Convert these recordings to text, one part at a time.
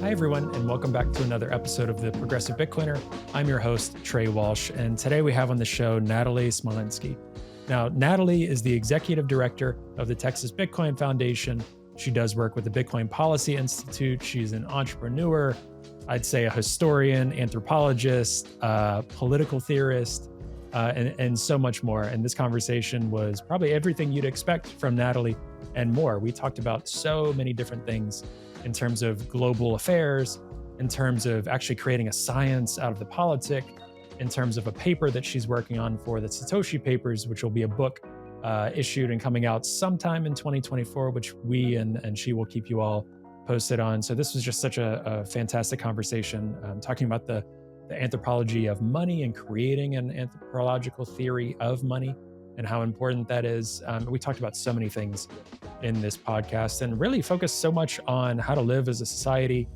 Hi, everyone, and welcome back to another episode of The Progressive Bitcoiner. I'm your host, Trey Walsh, and today we have on the show Natalie Smolenski. Now, Natalie is the executive director of the Texas Bitcoin Foundation. She does work with the Bitcoin Policy Institute. She's an entrepreneur, I'd say a historian, anthropologist, political theorist, and so much more. And this conversation was probably everything you'd expect from Natalie and more. We talked about so many different things in terms of global affairs, in terms of actually creating a science out of the politic, in terms of a paper that she's working on for the Satoshi Papers, which will be a book issued and coming out sometime in 2024, which we and she will keep you all posted on. So this was just such a fantastic conversation, talking about the anthropology of money and creating an anthropological theory of money and how important that is. We talked about so many things in this podcast and really focused so much on how to live as a society,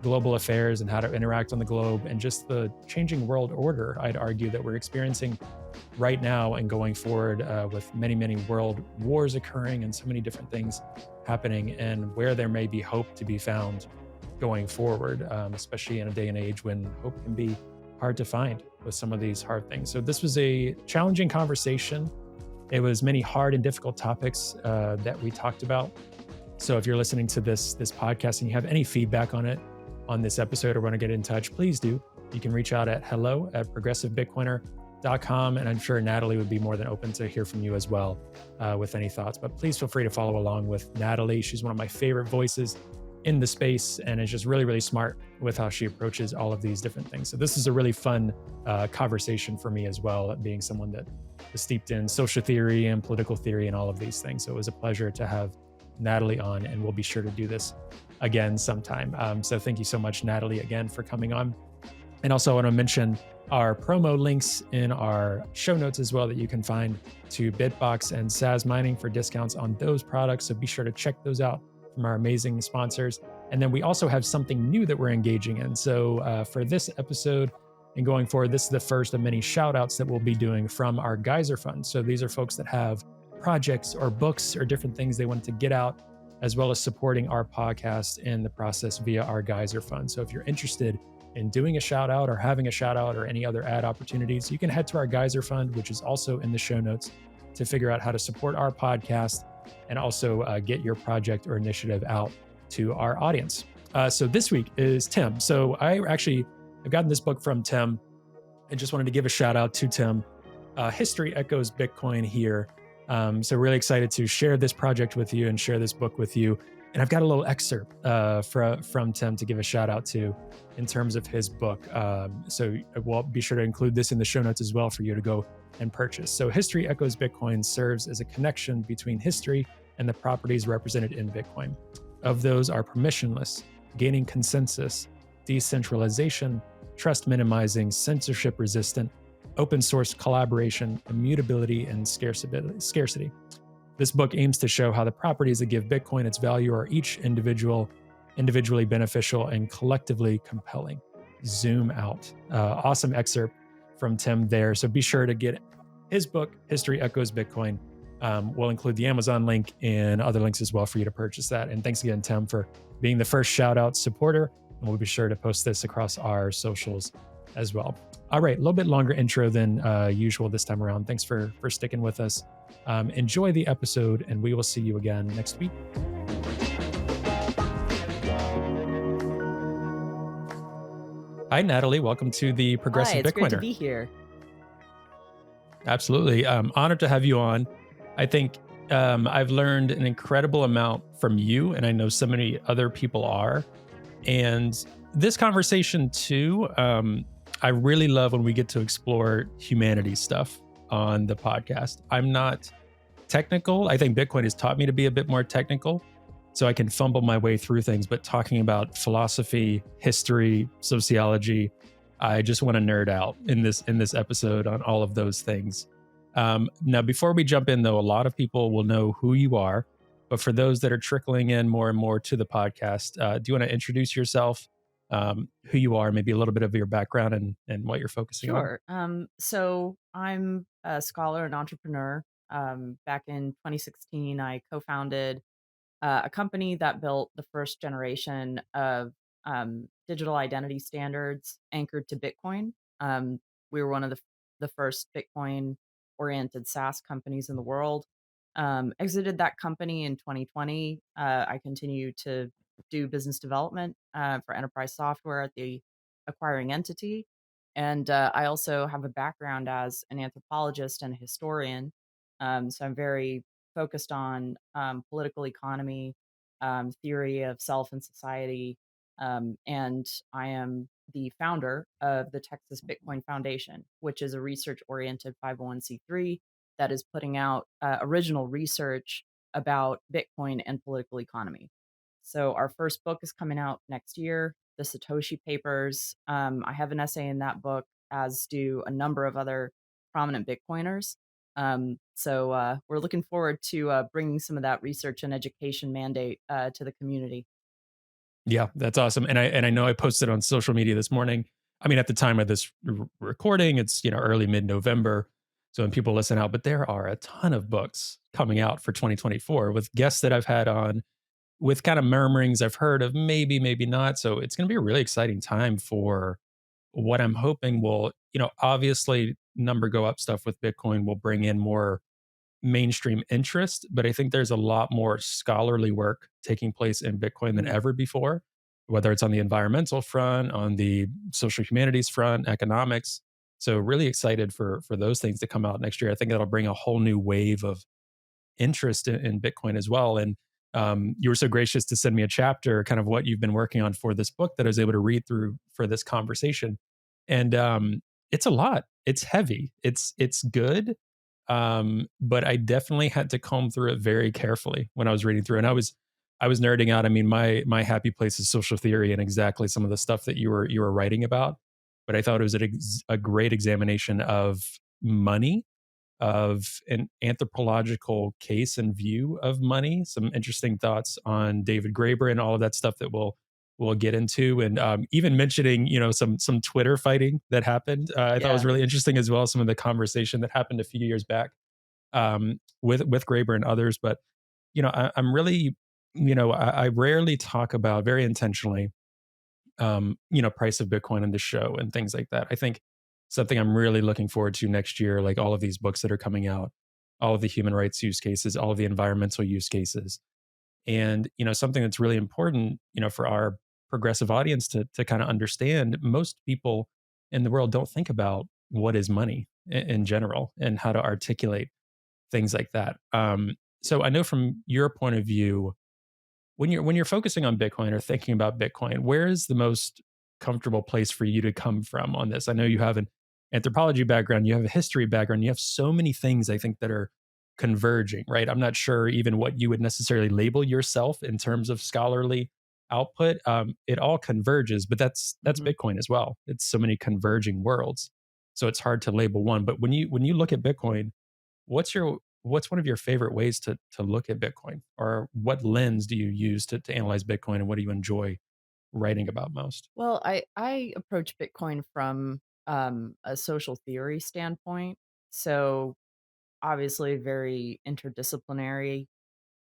global affairs, and how to interact on the globe, and just the changing world order, I'd argue, that we're experiencing right now and going forward, with many, many world wars occurring and so many different things happening, and where there may be hope to be found going forward, especially in a day and age when hope can be hard to find with some of these hard things. So this was a challenging conversation. It was many hard and difficult topics that we talked about. So if you're listening to this podcast and you have any feedback on it, on this episode, or want to get in touch, please do. You can reach out at hello@progressivebitcoiner.com, and I'm sure Natalie would be more than open to hear from you as well with any thoughts. But please feel free to follow along with Natalie. She's one of my favorite voices in the space and is just really, really smart with how she approaches all of these different things. So this is a really fun conversation for me as well, being someone that is steeped in social theory and political theory and all of these things. So it was a pleasure to have Natalie on, and we'll be sure to do this again sometime. So thank you so much, Natalie, again for coming on. And also I want to mention our promo links in our show notes as well, that you can find to Bitbox and Saz Mining for discounts on those products. So be sure to check those out from our amazing sponsors. And then we also have something new that we're engaging in. So for this episode and going forward, this is the first of many shout outs that we'll be doing from our Geyser Fund. So these are folks that have projects or books or different things they want to get out, as well as supporting our podcast in the process via our Geyser Fund. So if you're interested in doing a shout out or having a shout out or any other ad opportunities, you can head to our Geyser Fund, which is also in the show notes, to figure out how to support our podcast and also get your project or initiative out to our audience. So this week is Tim. So I've gotten this book from Tim and just wanted to give a shout out to Tim. History Echoes Bitcoin here. So really excited to share this project with you and share this book with you. And I've got a little excerpt from Tim to give a shout out to in terms of his book. So we'll be sure to include this in the show notes as well for you to go and purchase. So History Echoes Bitcoin serves as a connection between history and the properties represented in Bitcoin. Of those are permissionless, gaining consensus, decentralization, trust minimizing, censorship resistant, open source collaboration, immutability, and scarcity. This book aims to show how the properties that give Bitcoin its value are each individually beneficial and collectively compelling. Zoom out. Awesome excerpt from Tim there. So be sure to get his book, History Echoes Bitcoin. We'll include the Amazon link and other links as well for you to purchase that. And thanks again, Tim, for being the first shout out supporter. And we'll be sure to post this across our socials as well. All right, a little bit longer intro than usual this time around. Thanks for sticking with us. Enjoy the episode, and we will see you again next week. Hi, Natalie. Welcome to the Progressive Hi, it's Bitcoiner. great to be here. Absolutely. Honored to have you on. I think I've learned an incredible amount from you, and I know so many other people are. And this conversation too, I really love when we get to explore humanity stuff on the podcast. I'm not technical. I think Bitcoin has taught me to be a bit more technical, so I can fumble my way through things. But talking about philosophy, history, sociology, I just want to nerd out in this episode on all of those things. Now, before we jump in, though, a lot of people will know who you are. But for those that are trickling in more and more to the podcast, do you want to introduce yourself, who you are, maybe a little bit of your background and what you're focusing on? Sure. So I'm a scholar and entrepreneur. Back in 2016, I co-founded a company that built the first generation of digital identity standards anchored to Bitcoin. Um, we were one of the first Bitcoin oriented SaaS companies in the world. Exited that company in 2020. I continue to do business development for enterprise software at the acquiring entity. And I also have a background as an anthropologist and a historian. So I'm very focused on political economy, theory of self and society. And I am the founder of the Texas Bitcoin Foundation, which is a research oriented 501(c)(3) that is putting out original research about Bitcoin and political economy. So our first book is coming out next year, the Satoshi Papers. I have an essay in that book, as do a number of other prominent Bitcoiners. So we're looking forward to bringing some of that research and education mandate to the community. Yeah, that's awesome. And I know I posted on social media this morning. I mean, at the time of this recording, it's early mid November. So when people listen out, but there are a ton of books coming out for 2024 with guests that I've had on, with kind of murmurings I've heard of maybe, maybe not. So it's going to be a really exciting time for what I'm hoping will, obviously number go up stuff with Bitcoin will bring in more mainstream interest, but I think there's a lot more scholarly work taking place in Bitcoin than Mhm. ever before, whether it's on the environmental front, on the social humanities front, economics. So really excited for those things to come out next year. I think that'll bring a whole new wave of interest in Bitcoin as well. And you were so gracious to send me a chapter, kind of what you've been working on for this book that I was able to read through for this conversation. And it's a lot. It's heavy. It's good, but I definitely had to comb through it very carefully when I was reading through. And I was nerding out. I mean, my happy place is social theory and exactly some of the stuff that you were writing about. But I thought it was a great examination of money, of an anthropological case and view of money. Some interesting thoughts on David Graeber and all of that stuff that we'll get into, and even mentioning some Twitter fighting that happened. I thought was Yeah. really interesting as well. Some of the conversation that happened a few years back with Graeber and others. But I'm really I rarely talk about very intentionally price of Bitcoin in the show and things like that. I think something I'm really looking forward to next year, like all of these books that are coming out, all of the human rights use cases, all of the environmental use cases, and something that's really important, for our progressive audience to kind of understand. Most people in the world don't think about what is money in general and how to articulate things like that. So I know from your point of view, when you're focusing on Bitcoin or thinking about Bitcoin, where is the most comfortable place for you to come from on this? I know you have an anthropology background, you have a history background, you have so many things I think that are converging, right? I'm not sure even what you would necessarily label yourself in terms of scholarly output. It all converges, but that's Hmm. Bitcoin as well. It's so many converging worlds, so it's hard to label one. But when you look at Bitcoin, what's one of your favorite ways to look at Bitcoin? Or what lens do you use to analyze Bitcoin, and what do you enjoy writing about most? Well, I approach Bitcoin from a social theory standpoint. So obviously very interdisciplinary.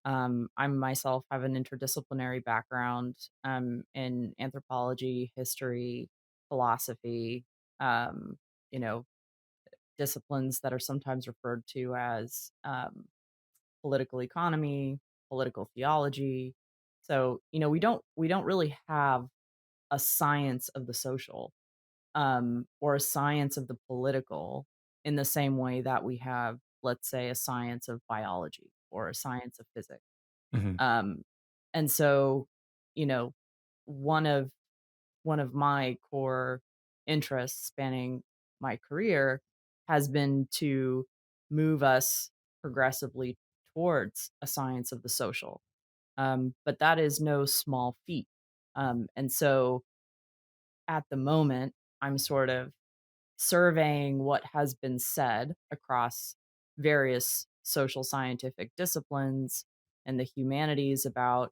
I myself have an interdisciplinary background in anthropology, history, philosophy, um, you know, disciplines that are sometimes referred to as political economy, political theology. So, we don't really have a science of the social or a science of the political in the same way that we have, let's say, a science of biology or a science of physics. Mhm. Um, and so, you know, one of one of my core interests spanning my career has been to move us progressively towards a science of the social. But that is no small feat. And so at the moment, I'm sort of surveying what has been said across various social scientific disciplines and the humanities about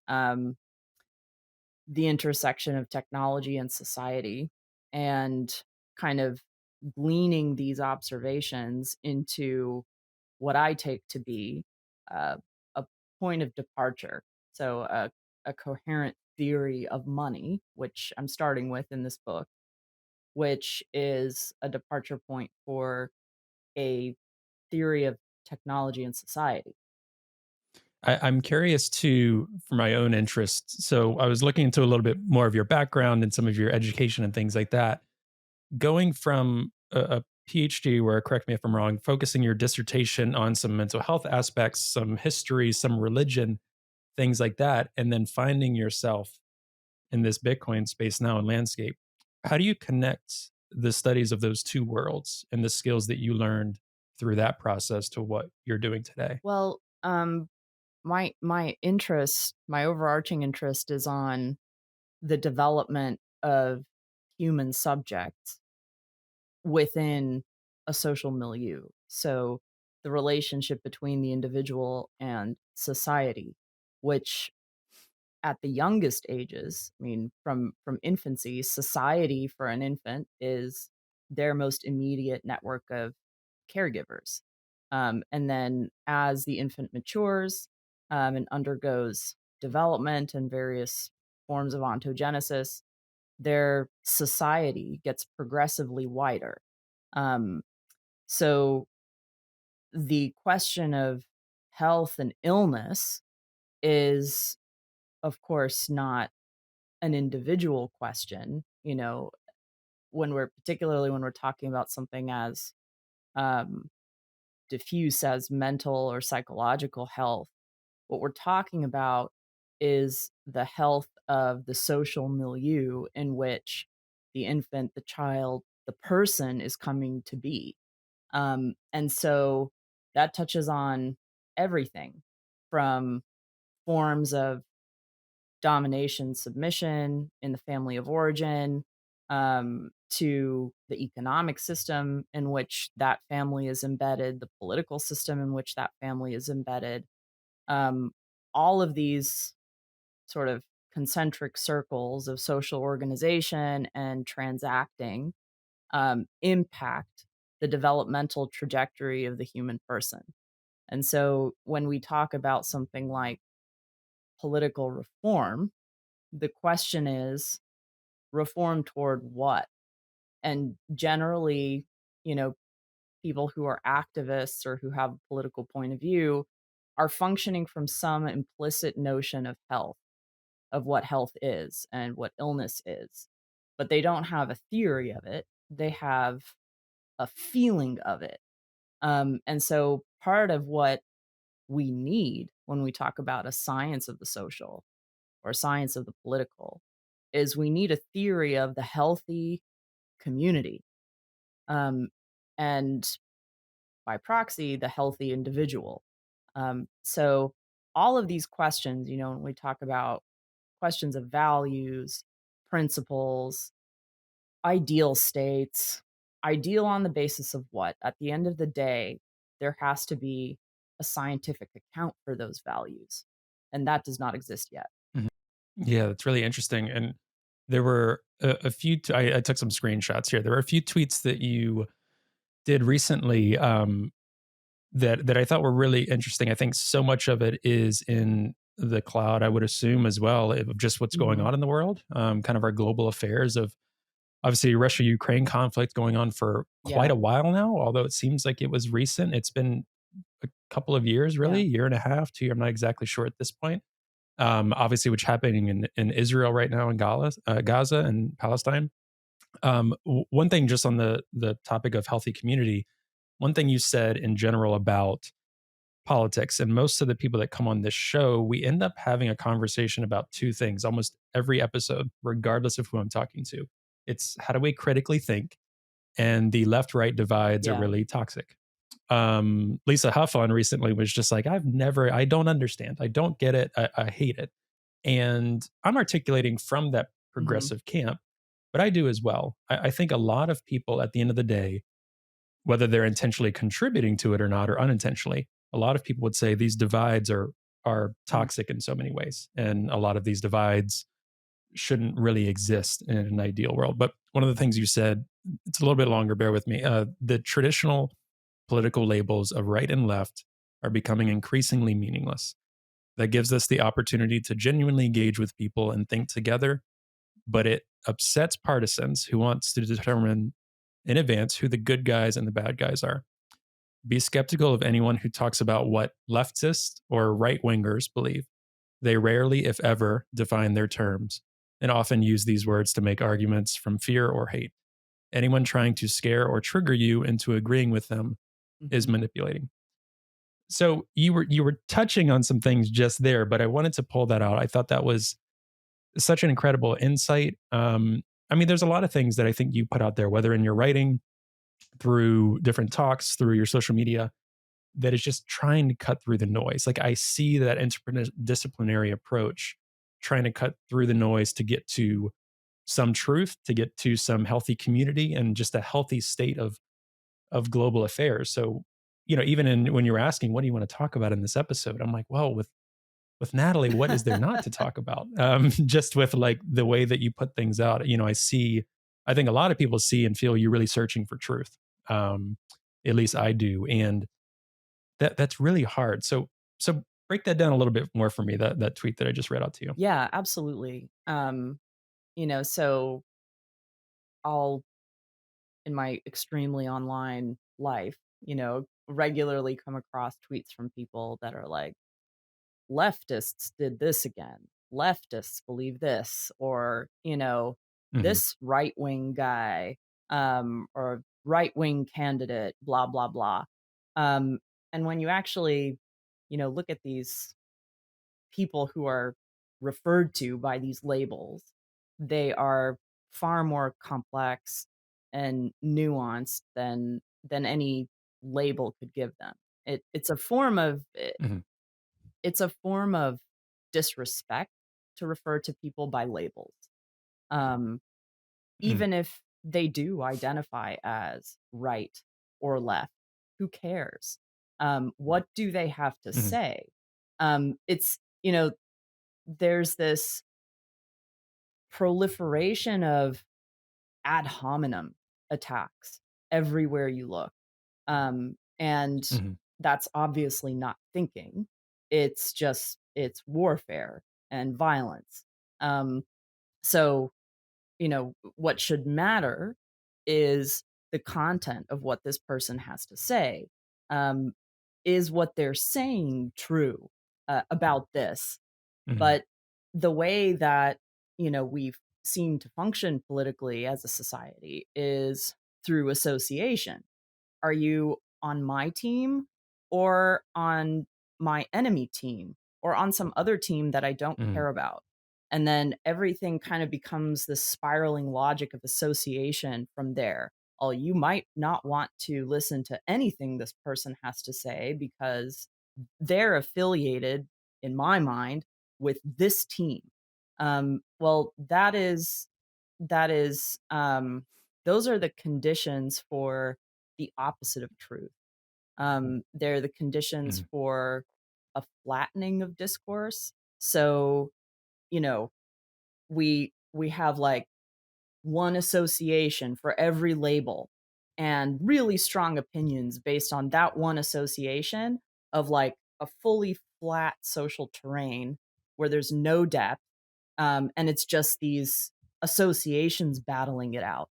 um, the intersection of technology and society, and kind of gleaning these observations into what I take to be uh, a point of departure. So a coherent theory of money, which I'm starting with in this book, which is a departure point for a theory of technology and society. I'm curious too, for my own interests. So I was looking into a little bit more of your background and some of your education and things like that. Going from a PhD, where correct me if I'm wrong, focusing your dissertation on some mental health aspects, some history, some religion, things like that, and then finding yourself in this Bitcoin space now and landscape. How do you connect the studies of those two worlds and the skills that you learned through that process to what you're doing today? Well, my overarching interest is on the development of human subjects within a social milieu. So the relationship between the individual and society, which at the youngest ages, I mean, from infancy, society for an infant is their most immediate network of caregivers. And then as the infant matures and undergoes development and various forms of ontogenesis, their society gets progressively wider. Um, so the question of health and illness is, of course, not an individual question. Particularly when we're talking about something as um, diffuse as mental or psychological health, what we're talking about is the health of the social milieu in which the infant, the child, the person is coming to be. And so that touches on everything from forms of domination, submission in the family of origin, to the economic system in which that family is embedded, the political system in which that family is embedded. Um, all of these sort of concentric circles of social organization and transacting impact the developmental trajectory of the human person. And so when we talk about something like political reform, the question is reform toward what? And generally, you know, people who are activists or who have a political point of view are functioning from some implicit notion of health, of what health is and what illness is. But they don't have a theory of it, they have a feeling of it. And so part of what we need when we talk about a science of the social or science of the political is we need a theory of the healthy community, um, and by proxy, the healthy individual. So all of these questions, when we talk about questions of values, principles, ideal states, ideal on the basis of what? At the end of the day, there has to be a scientific account for those values. And that does not exist yet. Mhm. Yeah, that's really interesting. And there were a few, I took some screenshots here. There were a few tweets that you did recently, that I thought were really interesting. I think so much of it is in the cloud, I would assume as well, of just what's going Hmm. on in the world, kind of our global affairs of obviously Russia Ukraine conflict going on for quite Yeah. a while now. Although it seems like it was recent, it's been a couple of years, really, Yeah. year and a half, 2 year. I'm not exactly sure at this point. Obviously, what's happening in Israel right now in Gaza and Palestine. One thing, just on the topic of healthy community, one thing you said in general about politics, and most of the people that come on this show, we end up having a conversation about two things almost every episode, regardless of who I'm talking to. It's how do we critically think, and the left right divides are Yeah. really toxic. Lisa Huff on recently was just like, I don't understand. I don't get it. I hate it. And I'm articulating from that Hmm. progressive camp, but I do as well. I think a lot of people at the end of the day, whether they're intentionally contributing to it or not, or unintentionally, a lot of people would say these divides are toxic in so many ways. And a lot of these divides shouldn't really exist in an ideal world. But one of the things you said, it's a little bit longer, bear with me. The traditional political labels of right and left are becoming increasingly meaningless. that gives us the opportunity to genuinely engage with people and think together, but it upsets partisans who wants to determine in advance who the good guys and the bad guys are. Be skeptical of anyone who talks about what leftists or right wingers believe. They rarely, if ever, define their terms and often use these words to make arguments from fear or hate. Anyone trying to scare or trigger you into agreeing with them is Mhm. manipulating. So you were touching on some things just there, but I wanted to pull that out. I thought that was such an incredible insight. I mean, there's a lot of things that I think you put out there, whether in your writing, through different talks, through your social media, that is just trying to cut through the noise. Like I see that interdisciplinary approach trying to cut through the noise to get to some truth, to get to some healthy community and just a healthy state of global affairs. So, even when you were asking, what do you want to talk about in this episode? I'm like, well, with Natalie, what is there not to talk about? Just with like the way that you put things out, I think a lot of people see and feel you're really searching for truth. Um, at least I do. And that's really hard. So break that down a little bit more for me, that tweet that I just read out to you. Yeah, absolutely. So I'll in my extremely online life, regularly come across tweets from people that are like, leftists did this again. Leftists believe this, or, Mhm, this right wing guy, or right wing candidate, blah, blah, blah. Um, and when you actually, look at these people who are referred to by these labels, they are far more complex and nuanced than any label could give them. It's a form of mhm, it's a form of disrespect to refer to people by labels. Um, mm, Even if they do identify as right or left, who cares? What do they have to mhm, say? It's, there's this proliferation of ad hominem attacks everywhere you look. And mhm, that's obviously not thinking. It's warfare and violence. Um, so, what should matter is the content of what this person has to say. Um, is what they're saying true about this? mhm, But the way that, we've seen to function politically as a society is through association. Are you on my team or on my enemy team or on some other team that I don't mhm. care about? And then everything kind of becomes this spiraling logic of association from there. Oh, you might not want to listen to anything this person has to say because they're affiliated, in my mind, with this team. Well, that is those are the conditions for the opposite of truth. They're the conditions Mhm. for a flattening of discourse. So, you know, we have like one association for every label and really strong opinions based on that one association of like a fully flat social terrain where there's no depth, and it's just these associations battling it out.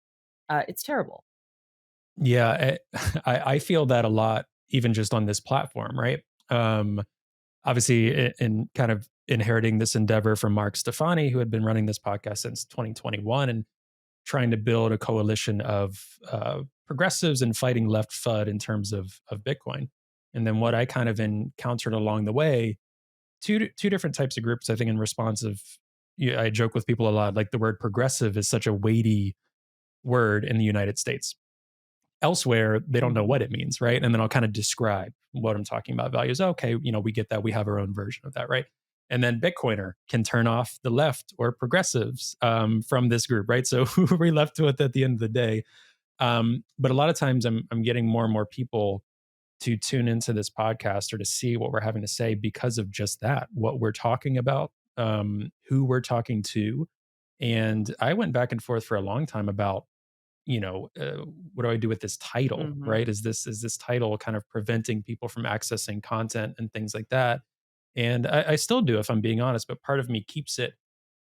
It's terrible. Yeah, I feel that a lot, even just on this platform, right? Obviously, in kind of inheriting this endeavor from Mark Stefani, who had been running this podcast since 2021 and trying to build a coalition of progressives and fighting left FUD in terms of Bitcoin. And then what I kind of encountered along the way, two different types of groups. I think in response of, I joke with people a lot, like the word progressive is such a weighty word in the United States. Elsewhere, they don't know Mhm. what it means, right? And then I'll kind of describe what I'm talking about. Values. Okay, we get that. We have our own version of that, right? And then Bitcoiner can turn off the left or progressives from this group, right? So who are we left with at the end of the day? But a lot of times, I'm getting more and more people to tune into this podcast or to see what we're having to say because of just that, what we're talking about, who we're talking to. And I went back and forth for a long time about, what do I do with this title, Mhm. right? Is this title kind of preventing people from accessing content and things like that? And I still do, if I'm being honest, but part of me keeps it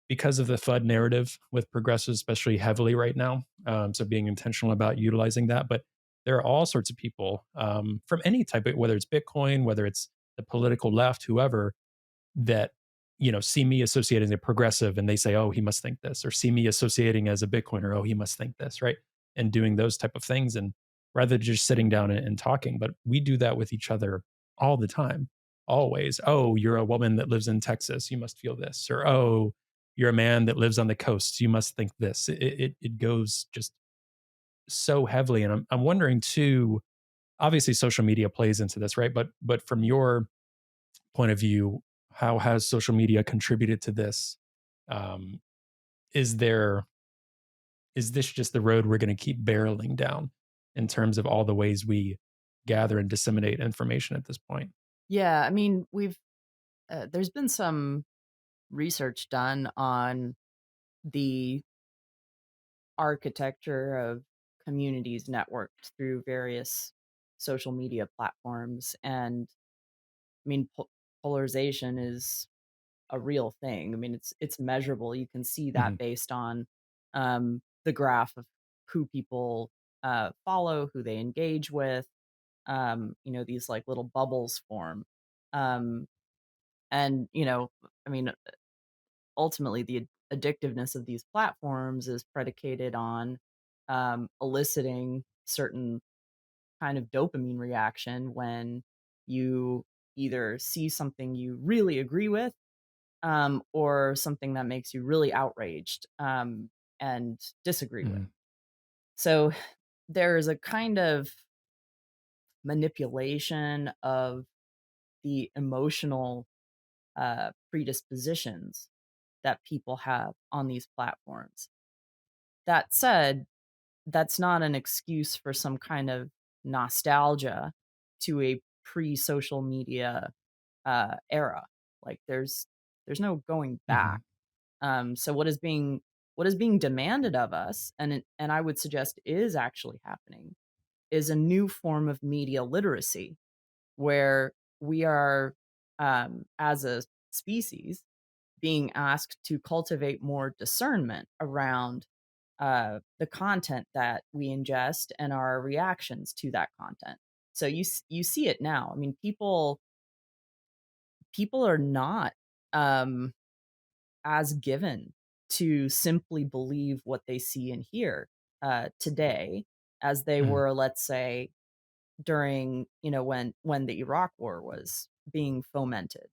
because of the FUD narrative with progressives, especially heavily right now. So being intentional about utilizing that. But there are all sorts of people from any type of, whether it's Bitcoin, whether it's the political left, whoever, that see me associated as a progressive and they say, oh, he must think this, or see me associating as a Bitcoiner, oh, he must think this, right? And doing those type of things, and rather than just sitting down and talking. But we do that with each other all the time, always. Oh, you're a woman that lives in Texas, you must feel this. Or oh, you're a man that lives on the coast, you must think this. It goes just so heavily. And I'm wondering too, obviously social media plays into this, right? But from your point of view, how has social media contributed to this? Um, is there is this just the road we're going to keep barreling down in terms of all the ways we gather and disseminate information at this point? Yeah, I mean, we've there's been some research done on the architecture of communities networked through various social media platforms, and I mean, polarization is a real thing. I mean, it's measurable. You can see that Mhm, based on the graph of who people follow, who they engage with. These like little bubbles form, um, and I mean, ultimately, the addictiveness of these platforms is predicated on eliciting certain kind of dopamine reaction when you either see something you really agree with, or something that makes you really outraged, and disagree with. mhm, So there's a kind of manipulation of the emotional predispositions that people have on these platforms. That said, that's not an excuse for some kind of nostalgia to a pre-social media era. Like there's no going back. mhm, So what is being demanded of us, and I would suggest is actually happening, is a new form of media literacy where we are, as a species, being asked to cultivate more discernment around the content that we ingest and our reactions to that content. So you see it now. I mean, people are not um, as given to simply believe what they see and hear today as they mhm, were, let's say, during when the Iraq War was being fomented,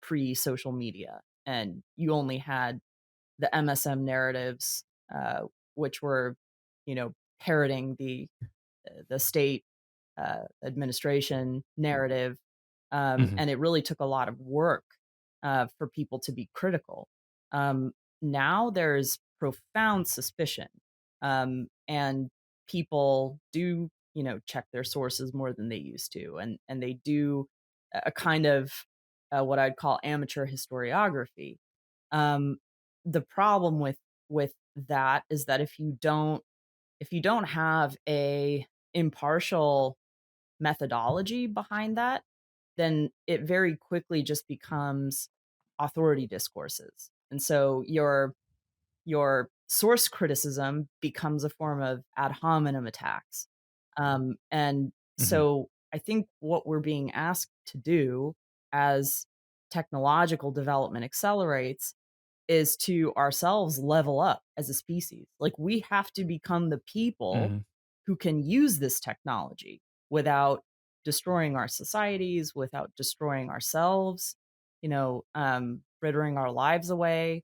pre social media, and you only had the MSM narratives, which were parroting the state administration narrative, mhm, and it really took a lot of work for people to be critical. Um, Now there's profound suspicion, and people do check their sources more than they used to, and they do a kind of what I'd call amateur historiography. Um, the problem with that is that if you don't have a impartial methodology behind that, then it very quickly just becomes authority discourses. And so your source criticism becomes a form of ad hominem attacks. And mhm, so I think what we're being asked to do as technological development accelerates is to ourselves level up as a species. Like we have to become the people mhm, who can use this technology without destroying our societies, without destroying ourselves, frittering our lives away.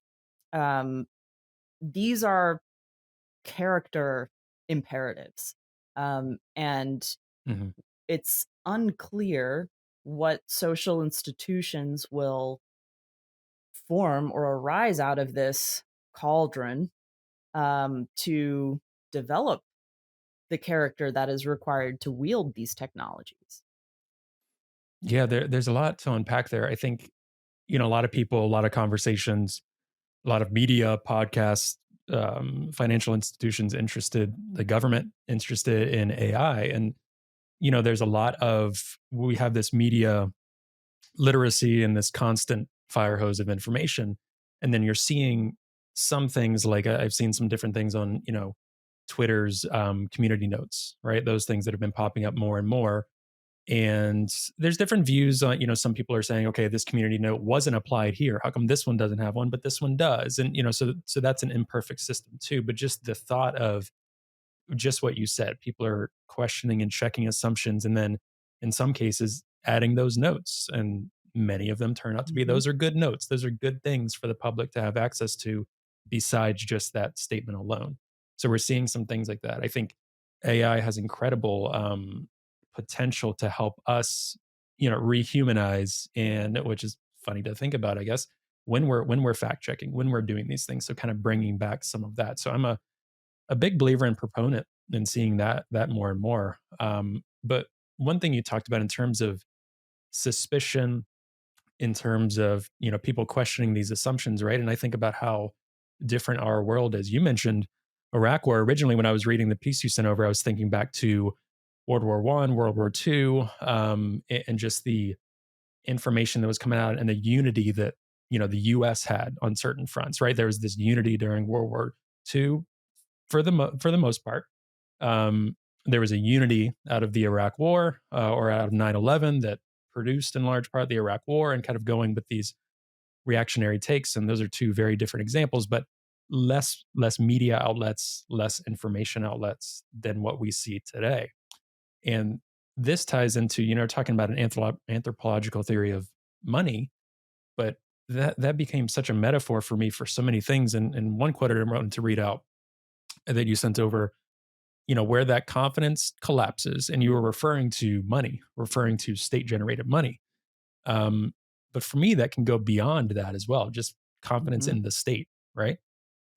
Um, these are character imperatives. And mhm. it's unclear what social institutions will form or arise out of this cauldron, to develop the character that is required to wield these technologies. Yeah, there's a lot to unpack there. I think, a lot of people, a lot of conversations, a lot of media, podcasts, financial institutions interested, the government interested in AI. And, there's a lot of, we have this media literacy and this constant fire hose of information. And then you're seeing some things like I've seen some different things on, Twitter's community notes, right? Those things that have been popping up more and more. And there's different views on, some people are saying, okay, this community note wasn't applied here. How come this one doesn't have one, but this one does? And, so that's an imperfect system too. But just the thought of just what you said. People are questioning and checking assumptions, and then in some cases, adding those notes. And many of them turn out to be Mhm. those are good notes. Those are good things for the public to have access to, besides just that statement alone. So we're seeing some things like that. I think AI has incredible potential to help us, rehumanize, and which is funny to think about, I guess, when we're fact checking, when we're doing these things. So kind of bringing back some of that. So I'm a big believer and proponent in seeing that more and more. But one thing you talked about in terms of suspicion, in terms of people questioning these assumptions, right? And I think about how different our world is. You mentioned Iraq War. Originally, when I was reading the piece you sent over, I was thinking back to World War I, World War II, and just the information that was coming out and the unity that the U.S. had on certain fronts. Right, there was this unity during World War II for the most part. There was a unity out of the Iraq War, or out of 9/11, that produced in large part the Iraq War, and kind of going with these reactionary takes. And those are two very different examples, but less media outlets, less information outlets than what we see today. And this ties into talking about an anthropological theory of money, but that became such a metaphor for me for so many things. And one quote I wanted to read out that you sent over, where that confidence collapses, and you were referring to money, referring to state generated money. Um, but for me, that can go beyond that as well, just confidence Mhm. in the state, right?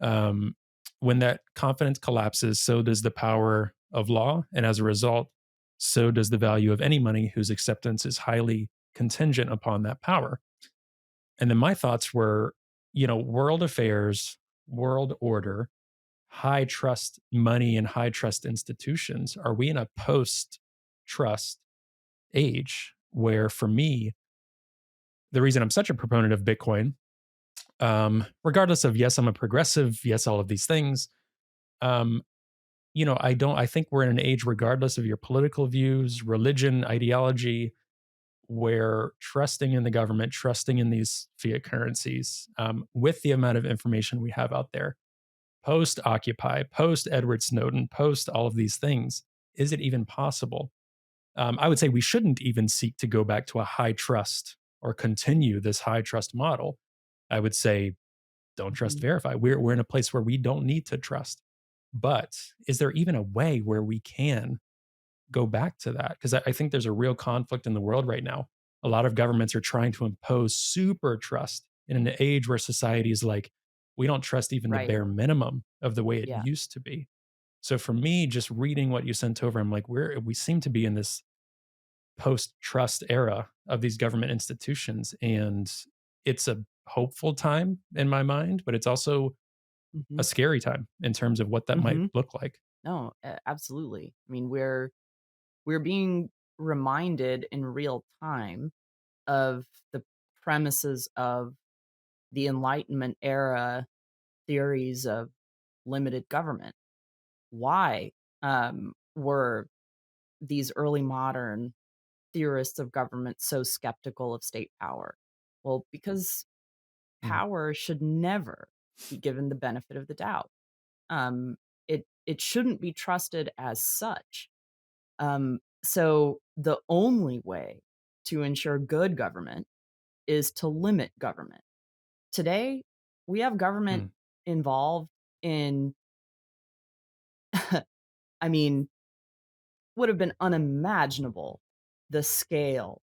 Um, when that confidence collapses, so does the power of law. And as a result, so does the value of any money whose acceptance is highly contingent upon that power. And then my thoughts were, world affairs, world order, high trust money, and high trust institutions. Are we in a post trust age where, for me, the reason I'm such a proponent of Bitcoin, regardless of, yes, I'm a progressive, yes, all of these things, um, I think we're in an age, regardless of your political views, religion, ideology, where trusting in the government, trusting in these fiat currencies, with the amount of information we have out there, post Occupy, post Edward Snowden, post all of these things, is it even possible? I would say we shouldn't even seek to go back to a high trust or continue this high trust model. I would say don't trust, Mhm. verify. We're in a place where we don't need to trust. But is there even a way where we can go back to that? Because I think there's a real conflict in the world right now. A lot of governments are trying to impose super trust in an age where society is like, we don't trust even the Right. bare minimum of the way it Yeah. used to be. So for me, just reading what you sent over, I'm like, we seem to be in this post trust era of these government institutions. And it's a hopeful time in my mind, but it's also a Mhm. scary time in terms of what that might Mhm. look like. No, absolutely. I mean, we're being reminded in real time of the premises of the Enlightenment era theories of limited government. Why were these early modern theorists of government so skeptical of state power? Well, because Mm, power should never be given the benefit of the doubt. Um, it shouldn't be trusted as such. So the only way to ensure good government is to limit government. Today, we have government mm, involved in, I mean, would have been unimaginable the scale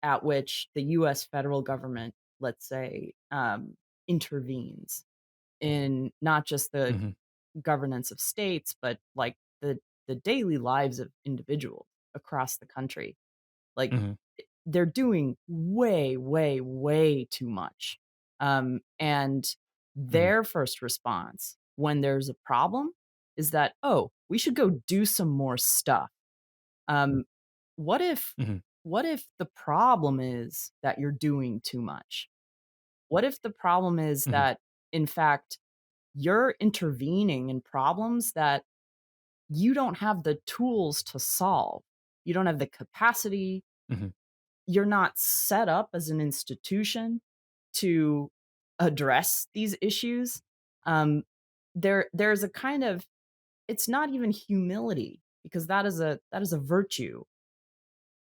at which the US federal government, let's say, intervenes in not just the mhm, governance of states, but like the daily lives of individuals across the country. Like mhm, they're doing way, way, way too much. And mhm, their first response when there's a problem is that, oh, we should go do some more stuff. Um, what if mhm. what if the problem is that you're doing too much? What if the problem is Hmm. that, in fact, you're intervening in problems that you don't have the tools to solve? You don't have the capacity. Hmm. You're not set up as an institution to address these issues. Um, there's a kind of, it's not even humility, because that is a virtue.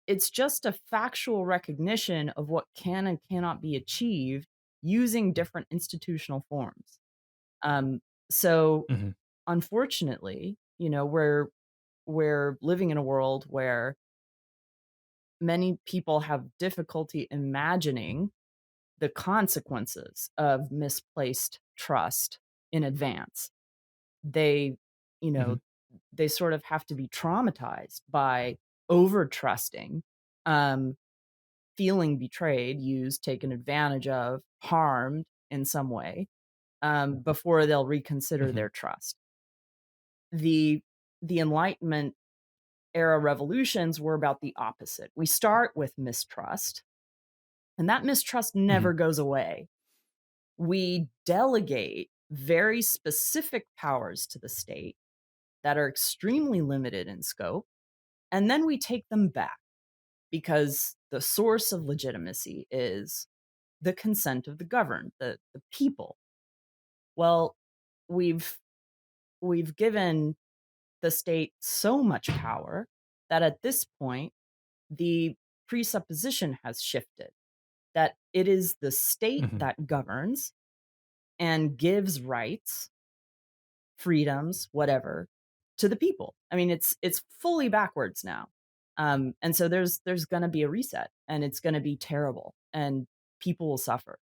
It's just a factual recognition of what can and cannot be achieved using different institutional forms. Um, so Hmm. unfortunately, we're living in a world where many people have difficulty imagining the consequences of misplaced trust in advance. They, you know, Hmm. they sort of have to be traumatized by over trusting, um, feeling betrayed, used, taken advantage of, harmed in some way, before they'll reconsider Hmm. their trust. The the Enlightenment era revolutions were about the opposite. We start with mistrust, and that mistrust Hmm. never goes away. We delegate very specific powers to the state that are extremely limited in scope, and then we take them back because the source of legitimacy is the consent of the governed, the people. Well, we've we've given the state so much power that at this point the presupposition has shifted that it is the state Hmm. that governs and gives rights, freedoms, whatever, to the people. I mean, it's fully backwards now. And so there's going to be a reset, and it's going to be terrible, and people will suffer.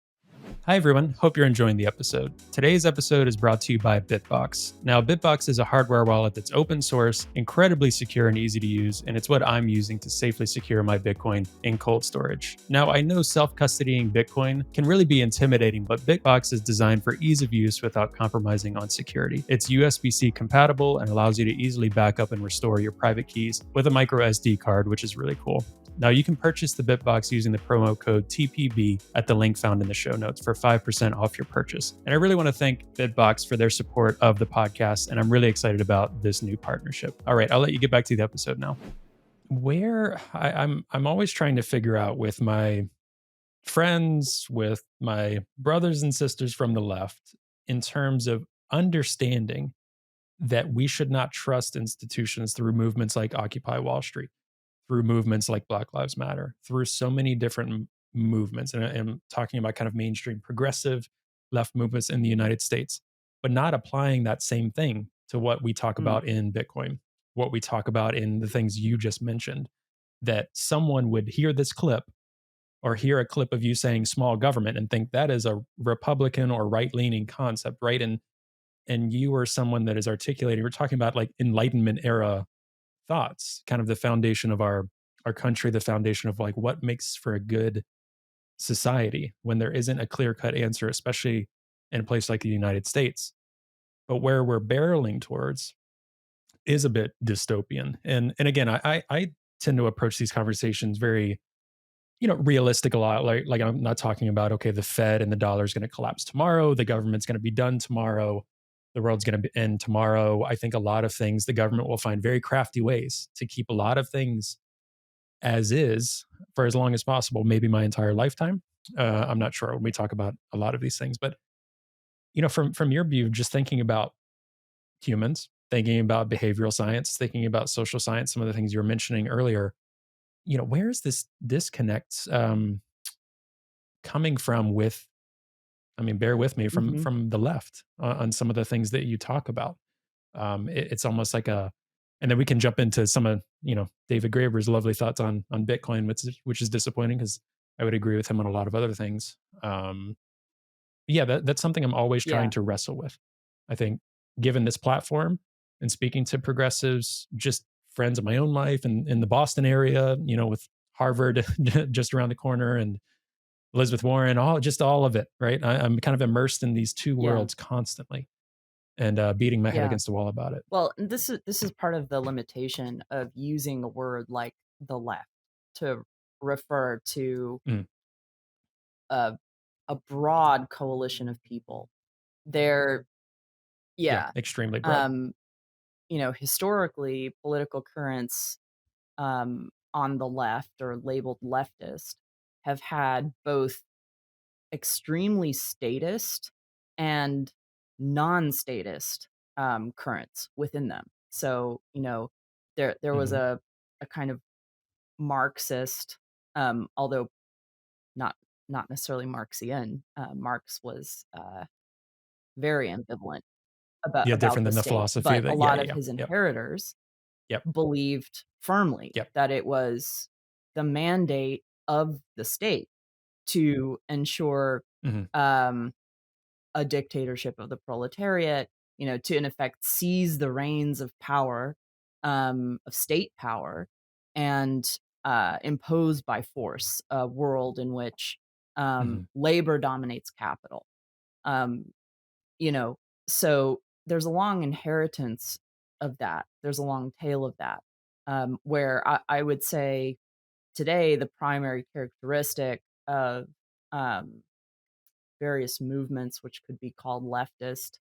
Hi, everyone. Hope you're enjoying the episode. Today's episode is brought to you by Bitbox. Now, Bitbox is a hardware wallet that's open source, incredibly secure, and easy to use, and it's what I'm using to safely secure my Bitcoin in cold storage. Now, I know self custodying Bitcoin can really be intimidating, but Bitbox is designed for ease of use without compromising on security. It's USB C compatible and allows you to easily back up and restore your private keys with a micro SD card, which is really cool. Now, you can purchase the Bitbox using the promo code TPB at the link found in the show notes for 5% off your purchase. And I really want to thank Bitbox for their support of the podcast, and I'm really excited about this new partnership. All right, I'll let you get back to the episode now. Where I'm always trying to figure out with my friends, with my brothers and sisters from the left, in terms of understanding that we should not trust institutions through movements like Occupy Wall Street, through movements like Black Lives Matter, through so many different movements. And I'm talking about kind of mainstream progressive left movements in the United States, but not applying that same thing to what we talk Mm, about in Bitcoin, what we talk about in the things you just mentioned. That someone would hear this clip or hear a clip of you saying small government and think that is a Republican or right leaning concept, right? And you are someone that is articulating, we're talking about like Enlightenment era thoughts, kind of the foundation of our country, the foundation of like what makes for a good society when there isn't a clear-cut answer, especially in a place like the United States. But where we're barreling towards is a bit dystopian. And again, I tend to approach these conversations very, realistic a lot. Like I'm not talking about, okay, the Fed and the dollar is going to collapse tomorrow, the government's going to be done tomorrow, the world's going to end tomorrow. I think a lot of things the government will find very crafty ways to keep a lot of things as is for as long as possible, maybe my entire lifetime. I'm not sure when we talk about a lot of these things, but from your view, just thinking about humans, thinking about behavioral science, thinking about social science, some of the things you were mentioning earlier, where is this disconnect coming from with, I mean, bear with me, from mhm. from the left on some of the things that you talk about. It's almost like a, and then we can jump into some of David Graeber's lovely thoughts on Bitcoin, which is disappointing because I would agree with him on a lot of other things. Yeah, that's something I'm always trying Yeah, to wrestle with. I think given this platform and speaking to progressives, just friends of my own life and in the Boston area, with Harvard just around the corner and Elizabeth Warren, all of it, right? I'm kind of immersed in these two yeah, worlds constantly and beating my head yeah. against the wall about it. Well, this is part of the limitation of using a word like the left to refer to Mm. a a broad coalition of people. They're Yeah, yeah, extremely broad. um, historically, political currents on the left or labeled leftist have had both extremely statist and non-statist currents within them. So, there was Mhm. a kind of Marxist, although not not necessarily Marxian. Marx was very ambivalent Yeah, about different the than the state, philosophy but a that yeah, lot yeah, of yeah. his Yep. inheritors Yep. believed firmly Yep. that it was the mandate of the state to ensure Mhm. um, a dictatorship of the proletariat, to in effect seize the reins of power, of state power, and impose by force a world in which Mhm. labor dominates capital. Um, you know, so there's a long inheritance of that. There's a long tail of that, where I would say today the primary characteristic of um, various movements, which could be called leftist,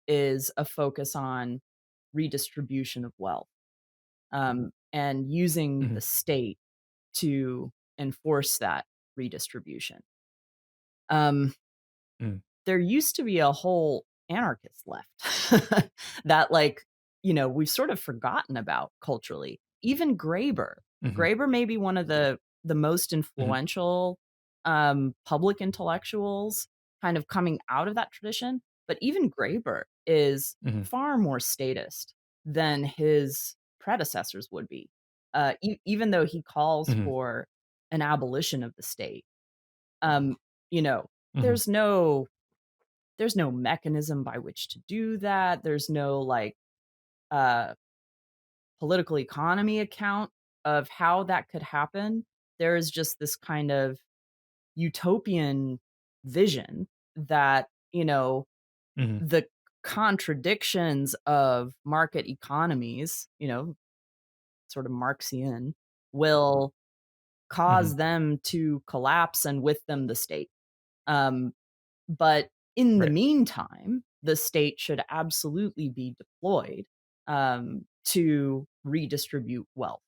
is a focus on redistribution of wealth, and using the Mhm. state to enforce that redistribution. Um, Mm. there used to be a whole anarchist left that, like, we've sort of forgotten about culturally. Even Graeber. Mhm. Graeber may be one of the most Mhm. influential, public intellectuals kind of coming out of that tradition, but even Graeber is Mhm. far more statist than his predecessors would be, even though he calls Mhm. for an abolition of the state. Um, you know, Mhm. there's no mechanism by which to do that. There's no, like, uh, political economy account of how that could happen. There is just this kind of utopian vision that, Mhm. the contradictions of market economies, sort of Marxian, will Mhm. cause them to collapse and with them the state. Um, But in the Right. meantime, the state should absolutely be deployed, to redistribute wealth,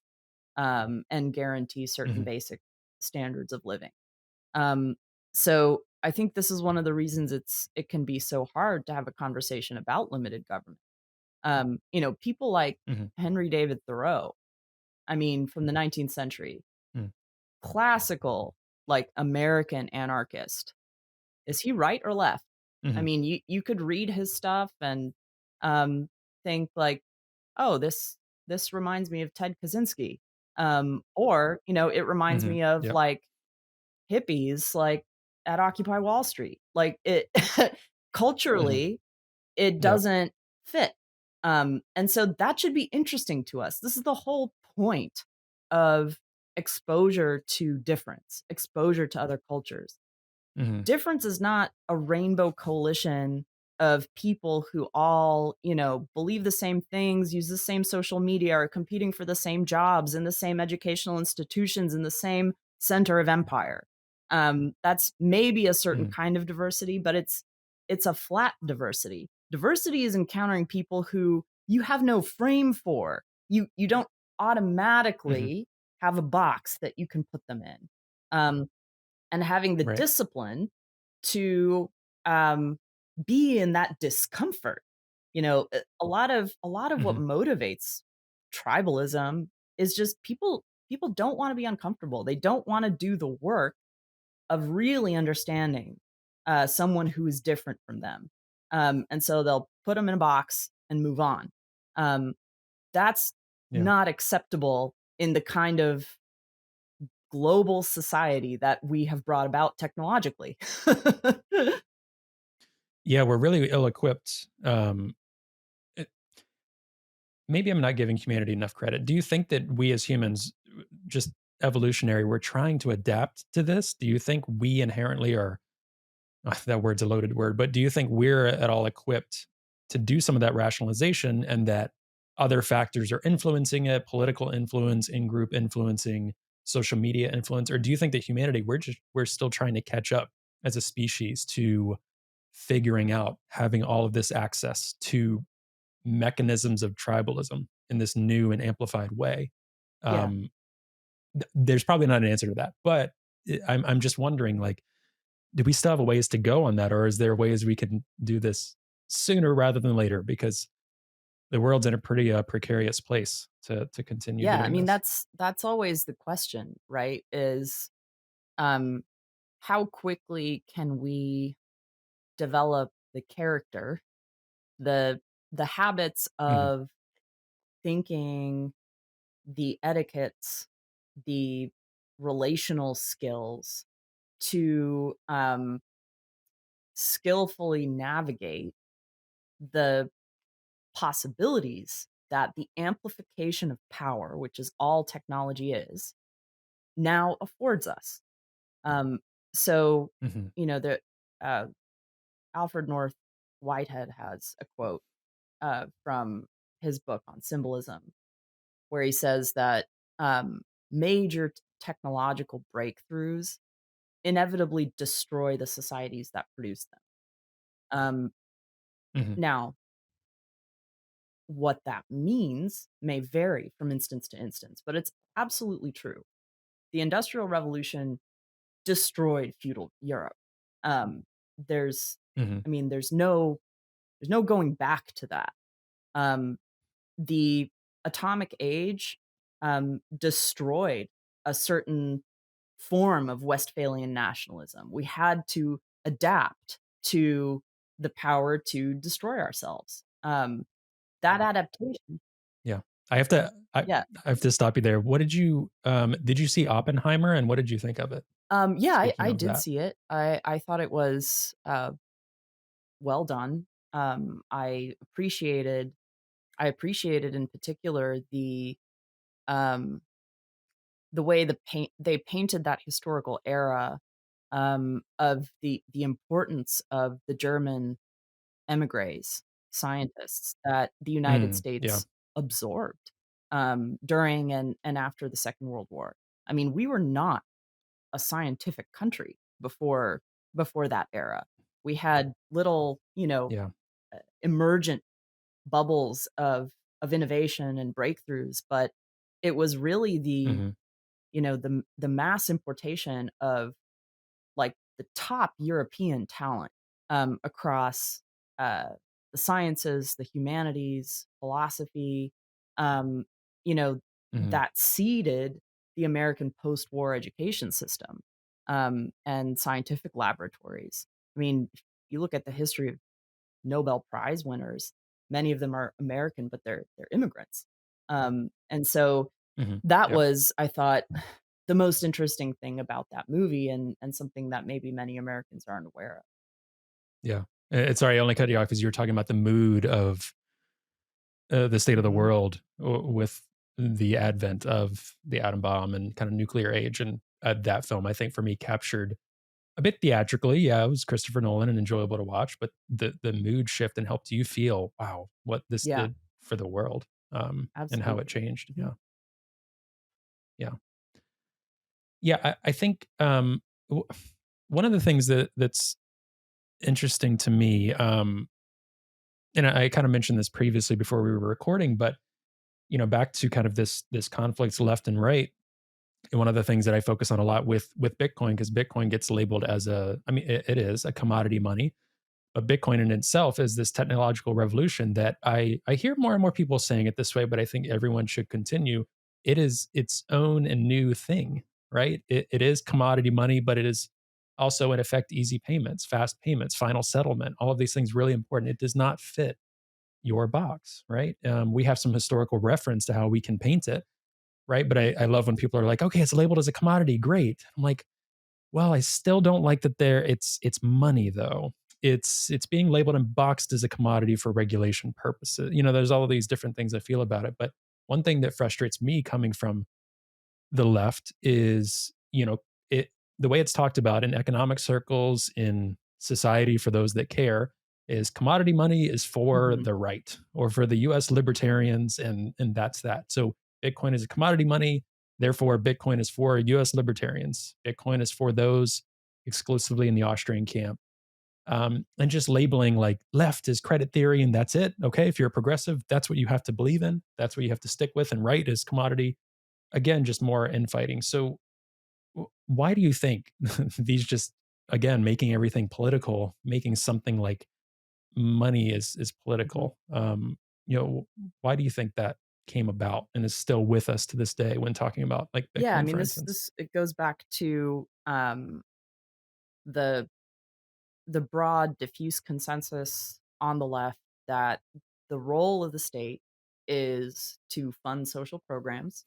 and guarantee certain Mhm. basic standards of living. Um, so I think this is one of the reasons it can be so hard to have a conversation about limited government. People like Mhm. Henry David Thoreau, I mean, from the 19th century, Mm. classical, like, American anarchist. Is he right or left? I Mhm. mean, you could read his stuff and, um, think like, "Oh, this reminds me of Ted Kaczynski." Or, it reminds Mhm. me of, Yep. like, hippies, like, at Occupy Wall Street. Like, it Mhm. culturally, it Yep. doesn't fit. And so that should be interesting to us. This is the whole point of exposure to difference, exposure to other cultures. Mhm. Difference is not a rainbow coalition of people who all, believe the same things, use the same social media, are competing for the same jobs in the same educational institutions in the same center of empire. That's maybe a certain Mhm. kind of diversity, but it's a flat diversity. Diversity is encountering people who you have no frame for. You don't Mhm. automatically have a box that you can put them in. Um, and having the Right. discipline to, um, be in that discomfort. A lot of what Mhm. motivates tribalism is just people don't wanna be uncomfortable. They don't wanna do the work of really understanding, someone who is different from them. And so they'll put them in a box and move on. Um, that's Yeah. not acceptable in the kind of global society that we have brought about technologically. Yeah, we're really ill-equipped. Eh, maybe I'm not giving humanity enough credit. Do you think that we as humans, just evolutionary, we're trying to adapt to this? Do you think we inherently are that word's a loaded word, but do you think we're at all equipped to do some of that rationalization and that other factors are influencing it, political influence, in-group influencing? social media influence, or do you think that humanity, we're still trying to catch up as a species to figuring out having all of this access to mechanisms of tribalism in this new and amplified way? Yeah. Um, there's probably not an answer to that, but I'm just wondering, like, do we still have a ways to go on that, or is there ways we can do this sooner rather than later? Because the world's in a pretty precarious place to continue Yeah, I doing mean, this. that's always the question, right? Is, um, how quickly can we develop the character, the habits Hmm. of thinking, the etiquettes, the relational skills to, skillfully navigate the possibilities that the amplification of power, which is all technology is, now affords us. Um, so, Hmm. the uh, Alfred North Whitehead has a quote from his book on symbolism, where he says that um, major technological breakthroughs inevitably destroy the societies that produce them. Um, Hmm. Now, what that means may vary from instance to instance, but it's absolutely true. The Industrial Revolution destroyed feudal Europe. Um, there's, Hmm. I mean, there's no going back to that. Um, the atomic age destroyed a certain form of Westphalian nationalism. We had to adapt to the power to destroy ourselves. That adaptation, Yeah. I have to I yeah, I have to stop you there. What did you see Oppenheimer, and what did you think of it? yeah, I Speaking of did that. see it. I thought it was well done. I appreciated in particular um, the way they painted that historical era, of the importance of the German émigrés, scientists that the United Yeah. States absorbed, during and after the Second World War. I mean, we were not a scientific country before that era. We had little, Yeah. emergent bubbles of innovation and breakthroughs, but it was really Mhm. the mass importation of, like, the top European talent, across, uh, the sciences, the humanities, philosophy, um, you know, Mhm. that seeded the American post-war education system, and scientific laboratories. I mean, if you look at the history of Nobel Prize winners, many of them are American, but they're immigrants. And so Mhm. that Yep. was, I thought, the most interesting thing about that movie, and something that maybe many Americans aren't aware of. Yeah. Sorry, I only cut you off because you were talking about the mood of, the state of the Mhm. world with the advent of the atom bomb and kind of nuclear age, and, that film, I think, for me, captured a bit theatrically. Yeah, it was Christopher Nolan and enjoyable to watch, but the mood shift and helped you feel, "Wow, what this Yeah, did for the world," and how it absolutely. changed. Mhm. Yeah. Yeah. Yeah, I think, w one of the things that's interesting to me, and I kinda mentioned this previously before we were recording, but, back to kind of this conflicts left and right, and one of the things that I focus on a lot with Bitcoin, because Bitcoin gets labeled as I mean, it is a commodity money, but Bitcoin in itself is this technological revolution that I hear more and more people saying it this way, but I think everyone should continue. It is its own and new thing, right? It is commodity money, but it is also in effect easy payments, fast payments, final settlement. All of these things really important. It does not fit your box, right? We have some historical reference to how we can paint it, right? But I love when people are like, okay, it's labeled as a commodity. Great. I'm like, well, I still don't like that it's money though. It's being labeled and boxed as a commodity for regulation purposes. There's all of these different things I feel about it. But one thing that frustrates me coming from the left is, it the way it's talked about in economic circles, in society for those that care, is commodity money is for Mhm. the right or for the US libertarians, and that's that. So Bitcoin is a commodity money. Therefore, Bitcoin is for US libertarians. Bitcoin is for those exclusively in the Austrian camp. And just labeling like left is credit theory and that's it. Okay. If you're a progressive, that's what you have to believe in. That's what you have to stick with. And right is commodity. Again, just more infighting. So, why do you think these just, again, making everything political, making something like money is Mhm. political? Why do you think that came about and is still with us to this day when talking about like Yeah, I Bitcoin, mean, for this instance? this it goes back to, the broad diffuse consensus on the left that the role of the state is to fund social programs,